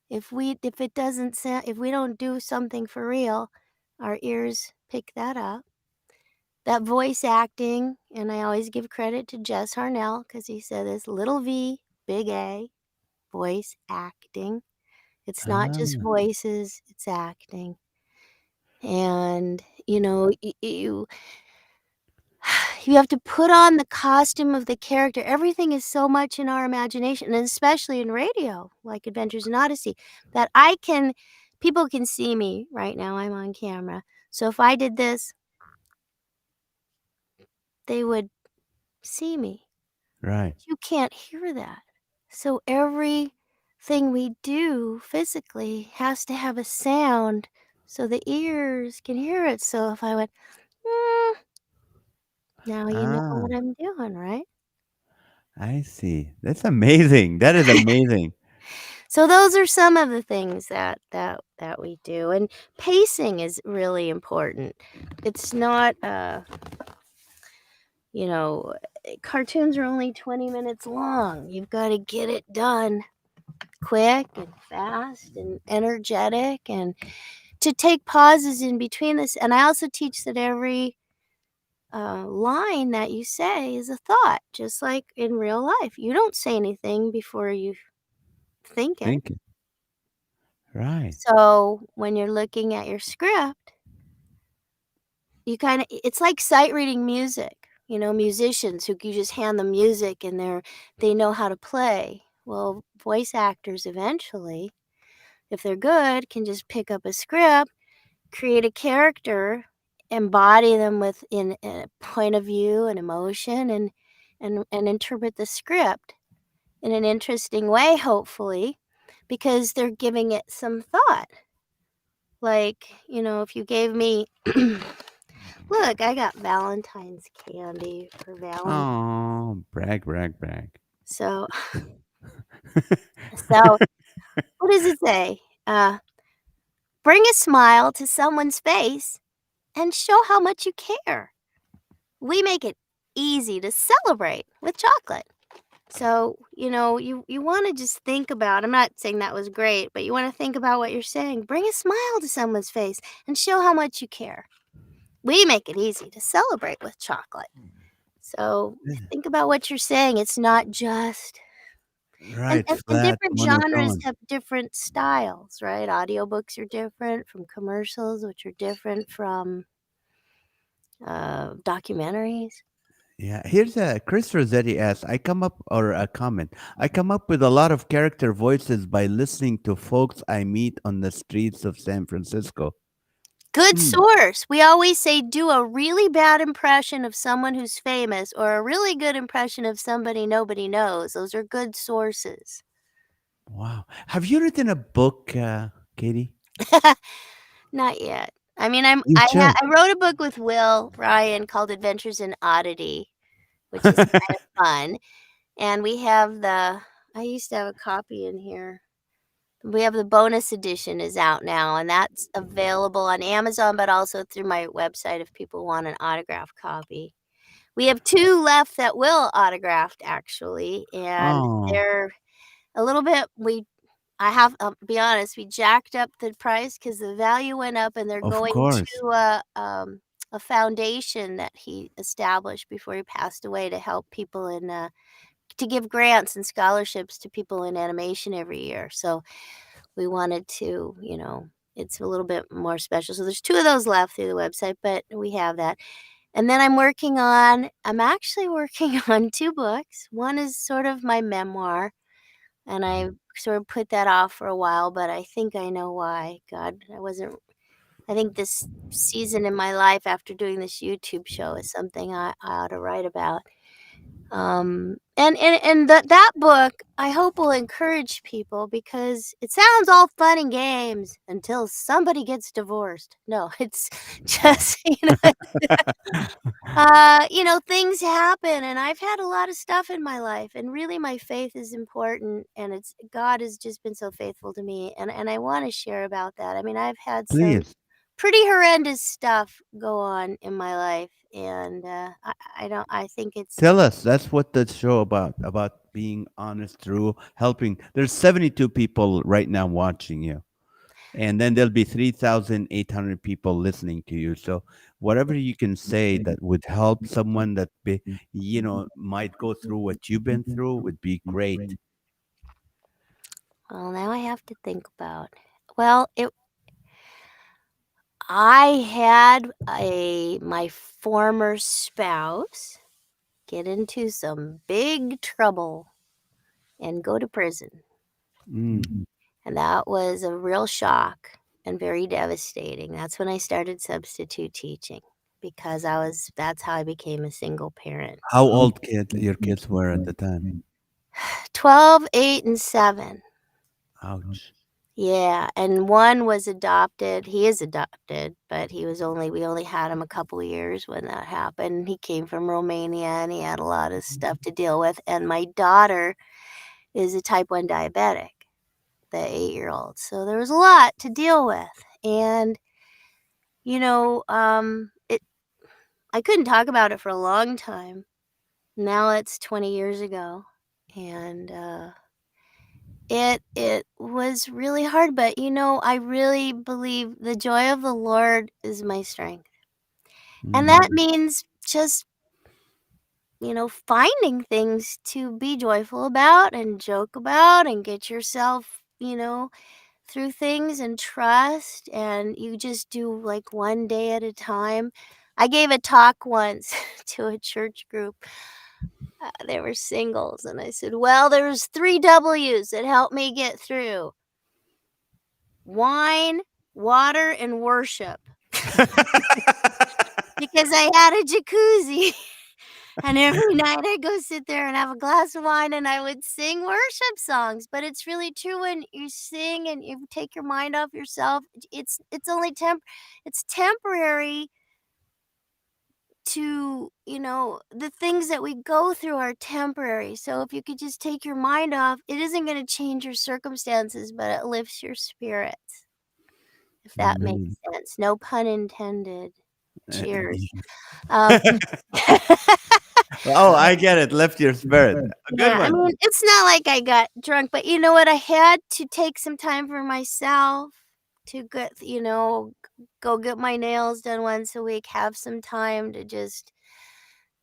If it doesn't sound, if we don't do something for real, our ears pick that up. That voice acting, and I always give credit to Jess Harnell because he said this little V, big A, voice acting. It's not just ah, voices, it's acting. And, you have to put on the costume of the character. Everything is so much in our imagination, and especially in radio, like Adventures in Odyssey, that people can see me right now. I'm on camera. So if I did this, they would see me. right. You can't hear that. So everything we do physically has to have a sound so the ears can hear it. So if I went, "Mm," now you know Ah, what I'm doing, right? I see. That's amazing. That is amazing. So those are some of the things that we do, and pacing is really important. It's not, you know, cartoons are only 20 minutes long. You've got to get it done quick and fast and energetic, and to take pauses in between this. And I also teach that every line that you say is a thought, just like in real life. You don't say anything before you think it. Thank you. Right. So when you're looking at your script, it's like sight reading music. Musicians who you just hand them music and they know how to play. Well, voice actors eventually, if they're good, can just pick up a script, create a character, embody them within a point of view and emotion, and interpret the script in an interesting way, hopefully, because they're giving it some thought. Like, if you gave me Look, I got Valentine's candy for Valentine's. Oh, brag, brag, brag. So, so what does it say? Bring a smile to someone's face and show how much you care. We make it easy to celebrate with chocolate. So, you want to just think about, I'm not saying that was great, but you want to think about what you're saying. Bring a smile to someone's face and show how much you care. We make it easy to celebrate with chocolate. So think about what you're saying. It's not just and, Right, and, and flat, different genres monotone. have different styles, right? Audiobooks are different from commercials, which are different from documentaries. Yeah, here's a Chris Rossetti asks, I come up or a comment. I come up with a lot of character voices by listening to folks I meet on the streets of San Francisco. Good Hmm. source. We always say do a really bad impression of someone who's famous or a really good impression of somebody nobody knows. Those are good sources. Wow. Have you written a book, Katie? Not yet. I mean, You should. I wrote a book with Will Ryan called Adventures in Oddity, which is kind of fun. And we have I used to have a copy in here. We have the bonus edition is out now, and that's available on Amazon, but also through my website if people want an autographed copy. We have 2 left that Will autographed actually, and Oh, they're a little bit I have be honest, we jacked up the price because the value went up, and they're of going course. to a foundation that he established before he passed away to help people to give grants and scholarships to people in animation every year. So we wanted to, it's a little bit more special. So there's 2 of those left through the website, but we have that. And then I'm actually working on 2 books. One is sort of my memoir, and I sort of put that off for a while, but I think I know why. God, I think this season in my life after doing this YouTube show is something I ought to write about. And that book, I hope will encourage people because it sounds all fun and games until somebody gets divorced. No, it's just, things happen, and I've had a lot of stuff in my life, and really my faith is important, and it's God has just been so faithful to me, and I want to share about that. I mean, I've had some Please pretty horrendous stuff go on in my life, and I think it's tell us. That's what the show about being honest through helping. There's 72 people right now watching you. And then there'll be 3,800 people listening to you. So whatever you can say that would help someone that might go through what you've been through would be great. well, now I have to think about. Well, I had my former spouse get into some big trouble and go to prison. Mm. And that was a real shock and very devastating. That's when I started substitute teaching because that's how I became a single parent. How old your kids were at the time? 12, 8, and 7. Ouch. Yeah, and one was adopted. He is adopted, but we only had him a couple of years when that happened. He came from Romania and he had a lot of stuff to deal with. And my daughter is a type 1 diabetic, the 8-year-old. So there was a lot to deal with. And, I couldn't talk about it for a long time. Now it's 20 years ago. And it was really hard, but I really believe the joy of the Lord is my strength. And that Mm. means just, finding things to be joyful about and joke about and get yourself, through things and trust, and you just do like one day at a time. I gave a talk once to a church group. They were singles, and I said, "Well, there's 3 W's that helped me get through: wine, water, and worship." Because I had a jacuzzi, and every night I'd go sit there and have a glass of wine, and I would sing worship songs. But it's really true when you sing and you take your mind off yourself. It's only it's temporary, to, the things that we go through are temporary. So if you could just take your mind off, it isn't going to change your circumstances, but it lifts your spirits, if that makes Amen. sense. No pun intended. Uh, Cheers. Um, oh, I get it. Lift your spirit. A good yeah, I one. mean, it's not like I got drunk, but you know what? I had to take some time for myself to go get my nails done once a week, have some time to just,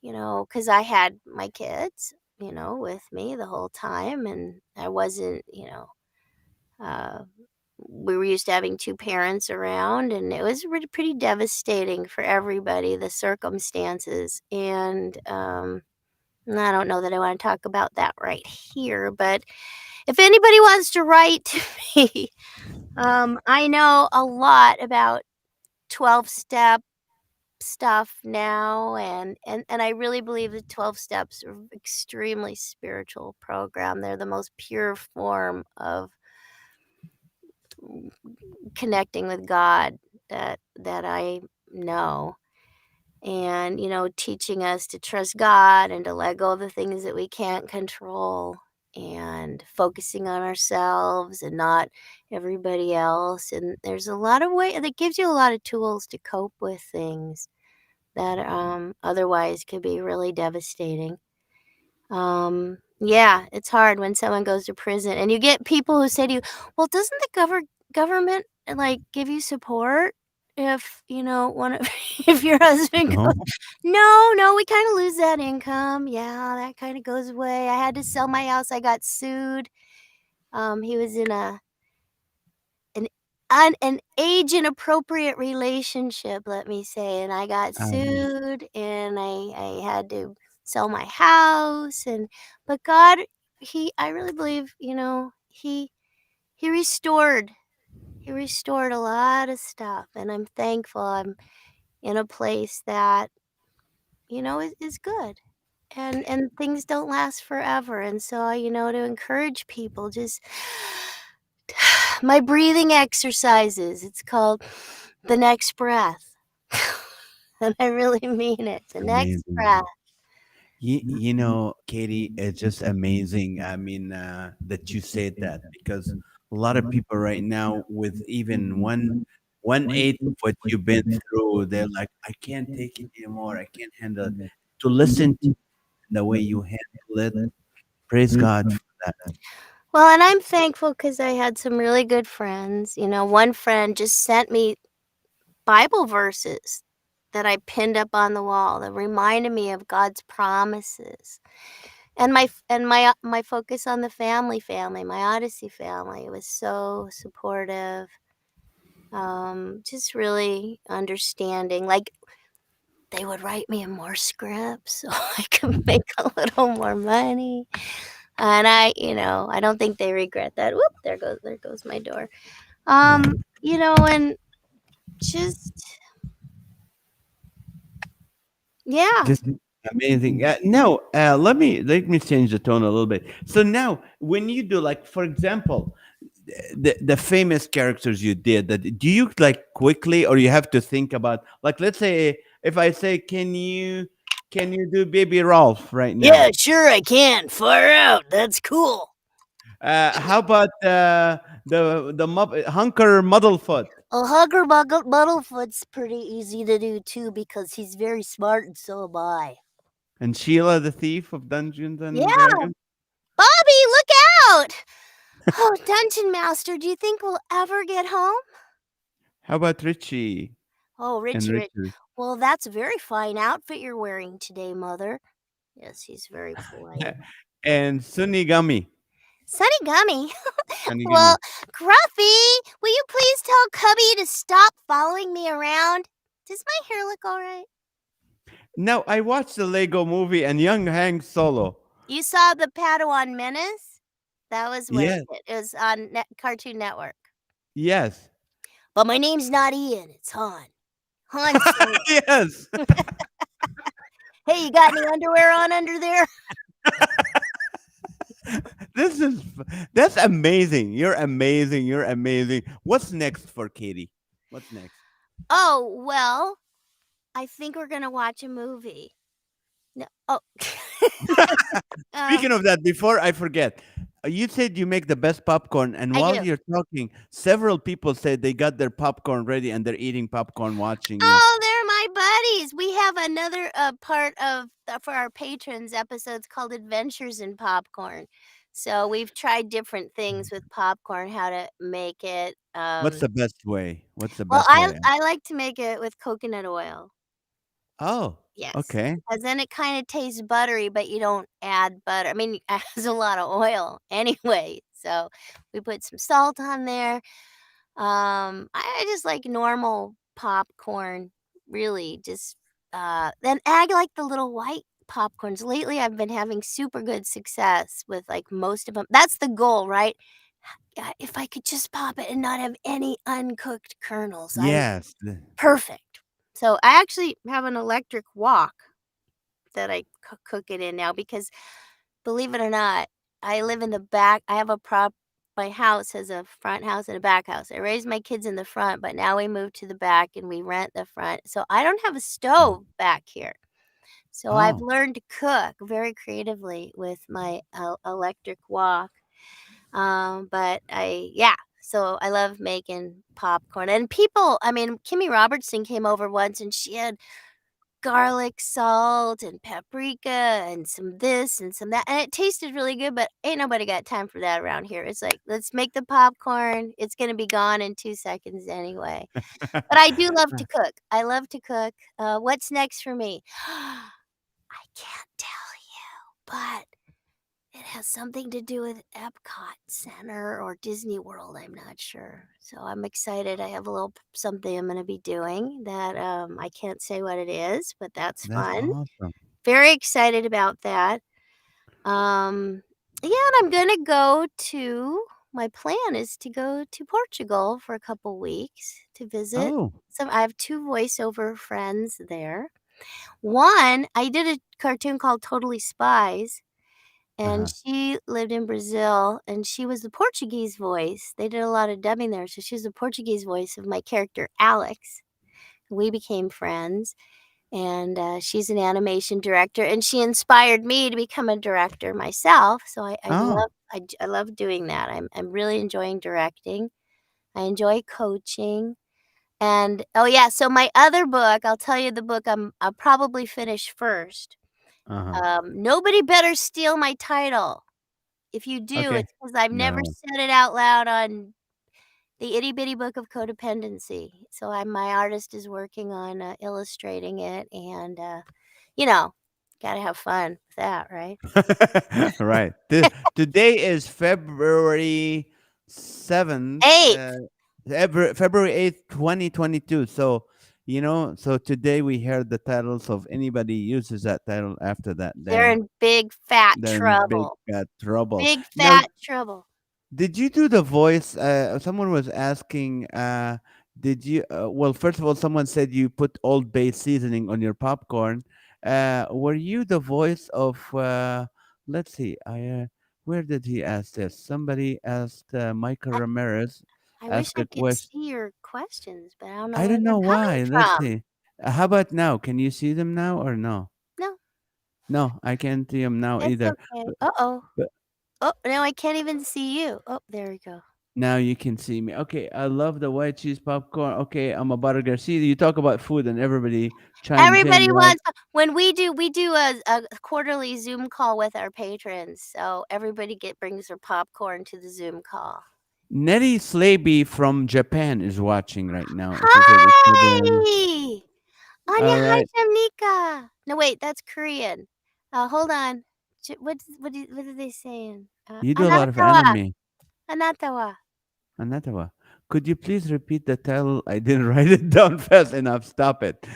because I had my kids, with me the whole time, and I wasn't, uh, we were used to having two parents around, and it was pretty devastating for everybody, the circumstances. And I don't know that I want to talk about that right here, but if anybody wants to write to me, I know a lot about 12-step stuff now, and I really believe the 12 steps are extremely spiritual program. They're the most pure form of connecting with God that I know. And, teaching us to trust God and to let go of the things that we can't control and focusing on ourselves and not everybody else. And there's a lot of that gives you a lot of tools to cope with things that otherwise could be really devastating. Yeah, it's hard when someone goes to prison and you get people who say to you, well, doesn't the government like give you support if, one of if your husband goes, No. no, we kind of lose that income. Yeah, that kind of goes away. I had to sell my house. I got sued. He was in an an age inappropriate relationship, let me say, and I got Um, sued, and I had to sell my house. And but God, I really believe, he restored he restored a lot of stuff, and I'm thankful I'm in a place that, is good. And things don't last forever, and so, to encourage people, just my breathing exercises, it's called the next breath. And I really mean it, the next amazing. breath. Katie, it's just amazing. I mean, that you said that because a lot of people right now, with even one eighth of what you've been through, they're like, I can't take it anymore. I can't handle it. To listen to the way you handle it, praise God for that. Well, and I'm thankful because I had some really good friends. One friend just sent me Bible verses that I pinned up on the wall that reminded me of God's promises. And my focus on the family, my Odyssey family was so supportive. Just really understanding. Like, they would write me more scripts so I could make a little more money. And I don't think they regret that. Whoop, there goes my door. And just yeah. Just amazing. No, let me change the tone a little bit. So now, when you do, like, for example, the famous characters you did, that do you like quickly, or you have to think about, like, let's say if I say, can you do Baby Rolf right Yeah, now? sure I can. Far out. That's cool. How about Hunker Muddlefoot Hugger Muddlefoot's pretty easy to do too because he's very smart and so am I. and Sheila the Thief of Dungeons and Yeah, Dragons? Bobby, look out! Oh, Dungeon Master, do you think we'll ever get home? How about Richie Oh, and Richie, Richard well, that's a very fine outfit you're wearing today, Mother. Yes, he's very polite. and Sunny Gummy? Sunny Gummy. Sunny Well, Gummy. Gruffy, will you please tell Cubby to stop following me around? Does my hair look all right? Now, I watched the Lego movie and young Hank Solo. You saw the Padawan Menace? That was what it Yes, did. It was on Cartoon Network. yes, But my name's not Ian, it's Han. Han Solo. yes. Hey, you got any underwear on under there? That's amazing. You're amazing. You're amazing. What's next for Katie? What's next? Oh, well, I think we're gonna watch a movie. No. Oh. Speaking of that, before I forget, you said you make the best popcorn, and I while do. you're talking, several people said they got their popcorn ready and they're eating popcorn watching you. Oh, they're my buddies. We have another part of for our patrons episodes called Adventures in Popcorn. So we've tried different things with popcorn, how to make it. What's the best way? What's the Well, best way? I like to make it with coconut oil. Oh, Yes, okay. because then it kind of tastes buttery, but you don't add butter. I mean, it has a lot of oil anyway. So we put some salt on there. I just like normal popcorn, really. Just then I like the little white popcorns. Lately, I've been having super good success with like most of them. That's the goal, right? Yeah, if I could just pop it and not have any uncooked kernels, I'm Yes. perfect. So I actually have an electric wok that I cook it in now because believe it or not, I live in the back. I have a prop. My house has a front house and a back house. I raised my kids in the front, but now we moved to the back and we rent the front. So I don't have a stove back here. So I've Oh, learned to cook very creatively with my electric wok. Yeah. So I love making popcorn. And people, I mean, Kimmy Robertson came over once and she had garlic salt and paprika and some this and some that, and it tasted really good, but ain't nobody got time for that around here. It's like, let's make the popcorn. It's gonna be gone in 2 seconds anyway. But I do love to cook. I love to cook. What's next for me? I can't tell you, but it has something to do with Epcot Center or Disney World, I'm not sure. So I'm excited. I have a little something I'm gonna be doing that, I can't say what it is, but that's that's fun. awesome. Very excited about that. Yeah, and I'm gonna go to my plan is to go to Portugal for a couple weeks to visit Oh, I have 2 voiceover friends there. One, I did a cartoon called Totally Spies, and uh-huh. she lived in Brazil, and she was the Portuguese voice. They did a lot of dubbing there, so she was the Portuguese voice of my character, Alex. We became friends, and she's an animation director, and she inspired me to become a director myself. So Oh, I love doing that. I'm really enjoying directing. I enjoy coaching, and oh yeah, so my other book, I'll tell you the book I'll probably finish first. uh-huh. Nobody better steal my title. If you do, Okay. it's because 'cause I've never No. said it out loud on the Itty Bitty Book of Codependency. So my artist is working on, illustrating it and, you know, gotta have fun with that, right? Right. Today is February 7th, 8th! February 8th, 2022. So, so today we heard the titles of anybody uses that title after that They're day, in big fat they're in big trouble. trouble. Big Now, fat trouble. did you do the voice? Someone was asking, did you? Well, first of all, someone said you put Old Bay seasoning on your popcorn. Were you the voice of? Let's see. Where did he ask this? Somebody asked Michael I Ramirez. I wish Ask I a could question. see your questions, but I don't know I where don't know they're coming why. Let's from. see. How about now? Can you see them now or no? No, No, I can't see them now it's either. okay. But, Uh-oh. but Oh, now I can't even see you. Oh, there we go. now you can see me. Okay, I love the white cheese popcorn. Okay, I'm a Butter Garcia. You talk about food and everybody chimes in, Everybody right? wants when we do a quarterly Zoom call with our patrons, so everybody brings their popcorn to the Zoom call. Nettie Slaby from Japan is watching right now. She said it's Nettie. Hi! All right. Annyeonghaseyo. No, wait, that's Korean. Hold on. What are they saying? You do a lot of Anatawa, anime. anatawa. Anatawa. Could you please repeat the title? I didn't write it down fast enough. Stop it.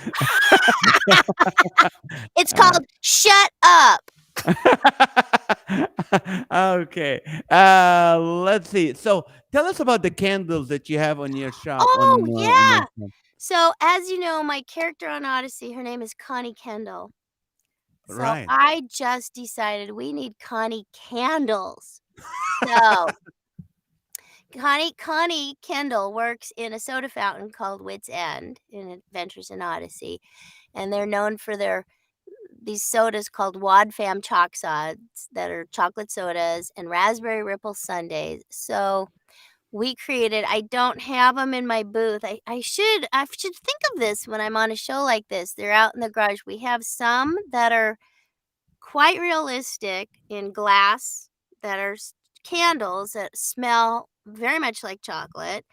It's Uh, called Shut Up. okay. Let's see. So tell us about the candles that you have on your shop Oh, on your yeah. shop. So, as you know, my character on Odyssey, her name is Connie Kendall. So Right. I just decided we need Connie candles. So Connie Kendall works in a soda fountain called Wits End in Adventures in Odyssey, and they're known for these sodas called Wad Fam Chalk Sods that are chocolate sodas and raspberry ripple sundaes. So we created. I don't have them in my booth. I should think of this when I'm on a show like this. They're out in the garage. We have some that are quite realistic in glass that are candles that smell very much like chocolate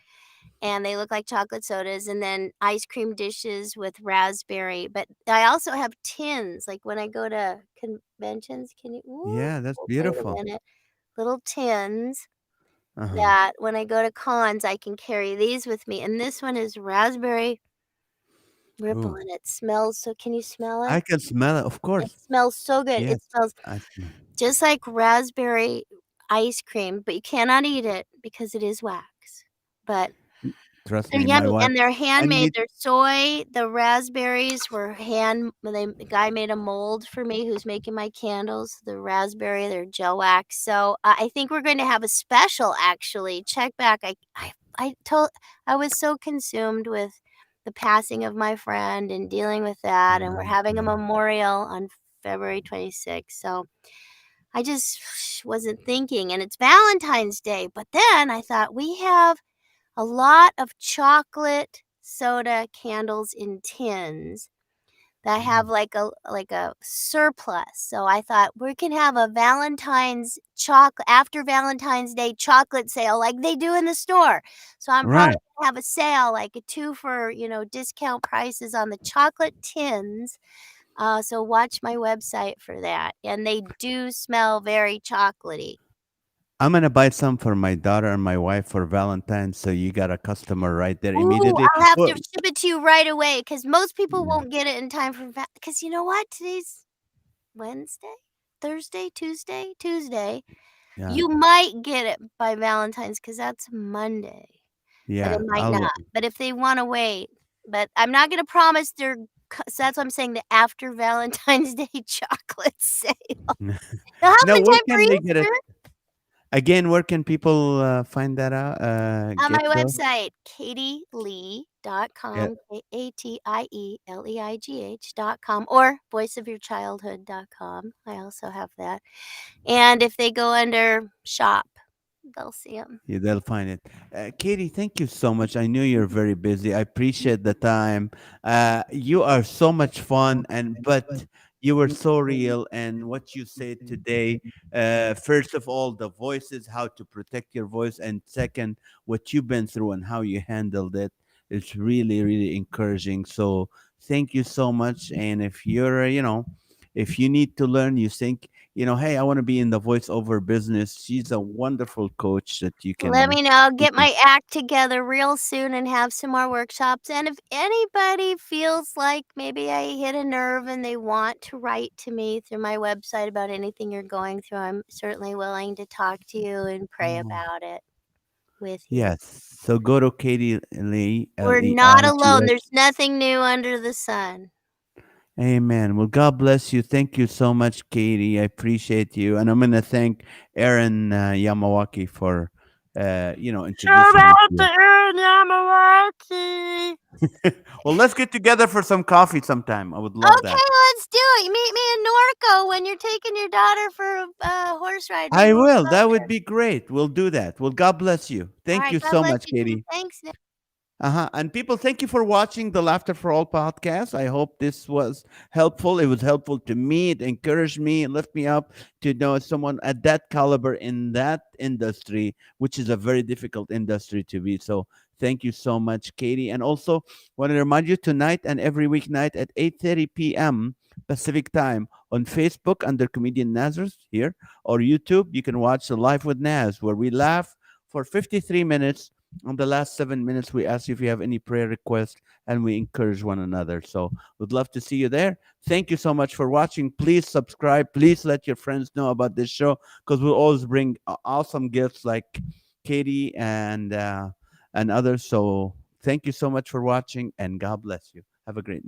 and they look like chocolate sodas, and then ice cream dishes with raspberry. But I also have tins, like when I go to conventions. Can you? Ooh, Yeah, that's wait a beautiful. minute. Little tins Uh-huh. that when I go to cons, I can carry these with me. And this one is raspberry ripple, Ooh, and it smells so. Can you smell I it? can smell it, of It course. smells so good. It Yes, smells I smell. just like raspberry ice cream, but you cannot eat it because it is wax. But Trust they're me, my yummy, wife. and they're I handmade. need. They're soy. The raspberries were the guy made a mold for me who's making my candles. The raspberry, they're gel wax. So I think we're going to have a special. Actually, check back. I told I was so consumed with the passing of my friend and dealing with that, and we're having a Yeah. memorial on February 26th. So I just wasn't thinking, and it's Valentine's Day. But then I thought we have a lot of chocolate soda candles in tins that have Mm. like a surplus. So I thought we can have a Valentine's chocolate after Valentine's Day chocolate sale like they do in the store. So I'm probably Right. gonna have a sale like a 2 for, discount prices on the chocolate tins. So watch my website for that. And they do smell very chocolatey. I'm gonna buy some for my daughter and my wife for Valentine's, so you got a customer right there Ooh, immediately. I'll have Well, to ship it to you right away because most people yeah, won't get it in time for because you know what? Today's Wednesday? Thursday? Tuesday? Tuesday. yeah, You might get it by Valentine's because that's Monday, but it yeah. might not. But if they wanna wait, but I'm not gonna promise they're so that's what I'm saying, the after Valentine's Day chocolate sale. They'll have Now, them in where time for can they get it? Easter. Again, where can people find that out? On my Get those? website, Yeah, katielee.com, KATIELEIGH.com, or voiceofyourchildhood.com. I also have that. And if they go under shop, they'll see them. yeah, they'll find it. Katie, thank you so much. I knew you're very busy. I appreciate the time. You are so much fun, and but you were so real. And what you said today, first of all, the voices, how to protect your voice, and second, what you've been through and how you handled it. It's really, really encouraging. So thank you so much. And if you're, if you need to learn, you think hey, I want to be in the voiceover business. She's a wonderful coach that you Let can me know. I'll you get can my act together real soon and have some more workshops. And if anybody feels like maybe I hit a nerve and they want to write to me through my website about anything you're going through, I'm certainly willing to talk to you and pray Oh, about it with you. yes. So go to Katie Leigh, We're not alone. Leigh. There's nothing new under the sun. Amen. Well, God bless you. Thank you so much, Katie. I appreciate you. And I'm going to thank Aaron Yamawaki for, Shout introducing me out to to Aaron Yamawaki. you. Well, let's get together for some coffee sometime. I would love Okay, that. let's do it. Meet me in Norco when you're taking your daughter for a horse ride. Maybe I we'll will. go That would there. be great. We'll do that. Well, God bless you. All Thank right. you God so bless much, you too. Katie. Thanks, Nick. Uh-huh. And people, thank you for watching the Laughter for All podcast. I hope this was helpful. It was helpful to me. It encouraged me and lift me up to know someone at that caliber in that industry, which is a very difficult industry to be. So thank you so much, Katie. And also want to remind you tonight and every weeknight at 8:30 p.m. Pacific time on Facebook under Comedian Nazareth here, or YouTube, you can watch the Live with Naz, where we laugh for 53 minutes. On the last 7 minutes, we ask you if you have any prayer requests and we encourage one another. So we'd love to see you there. Thank you so much for watching. Please subscribe. Please let your friends know about this show because we'll always bring awesome gifts like Katie and others. So thank you so much for watching and God bless you. Have a great night.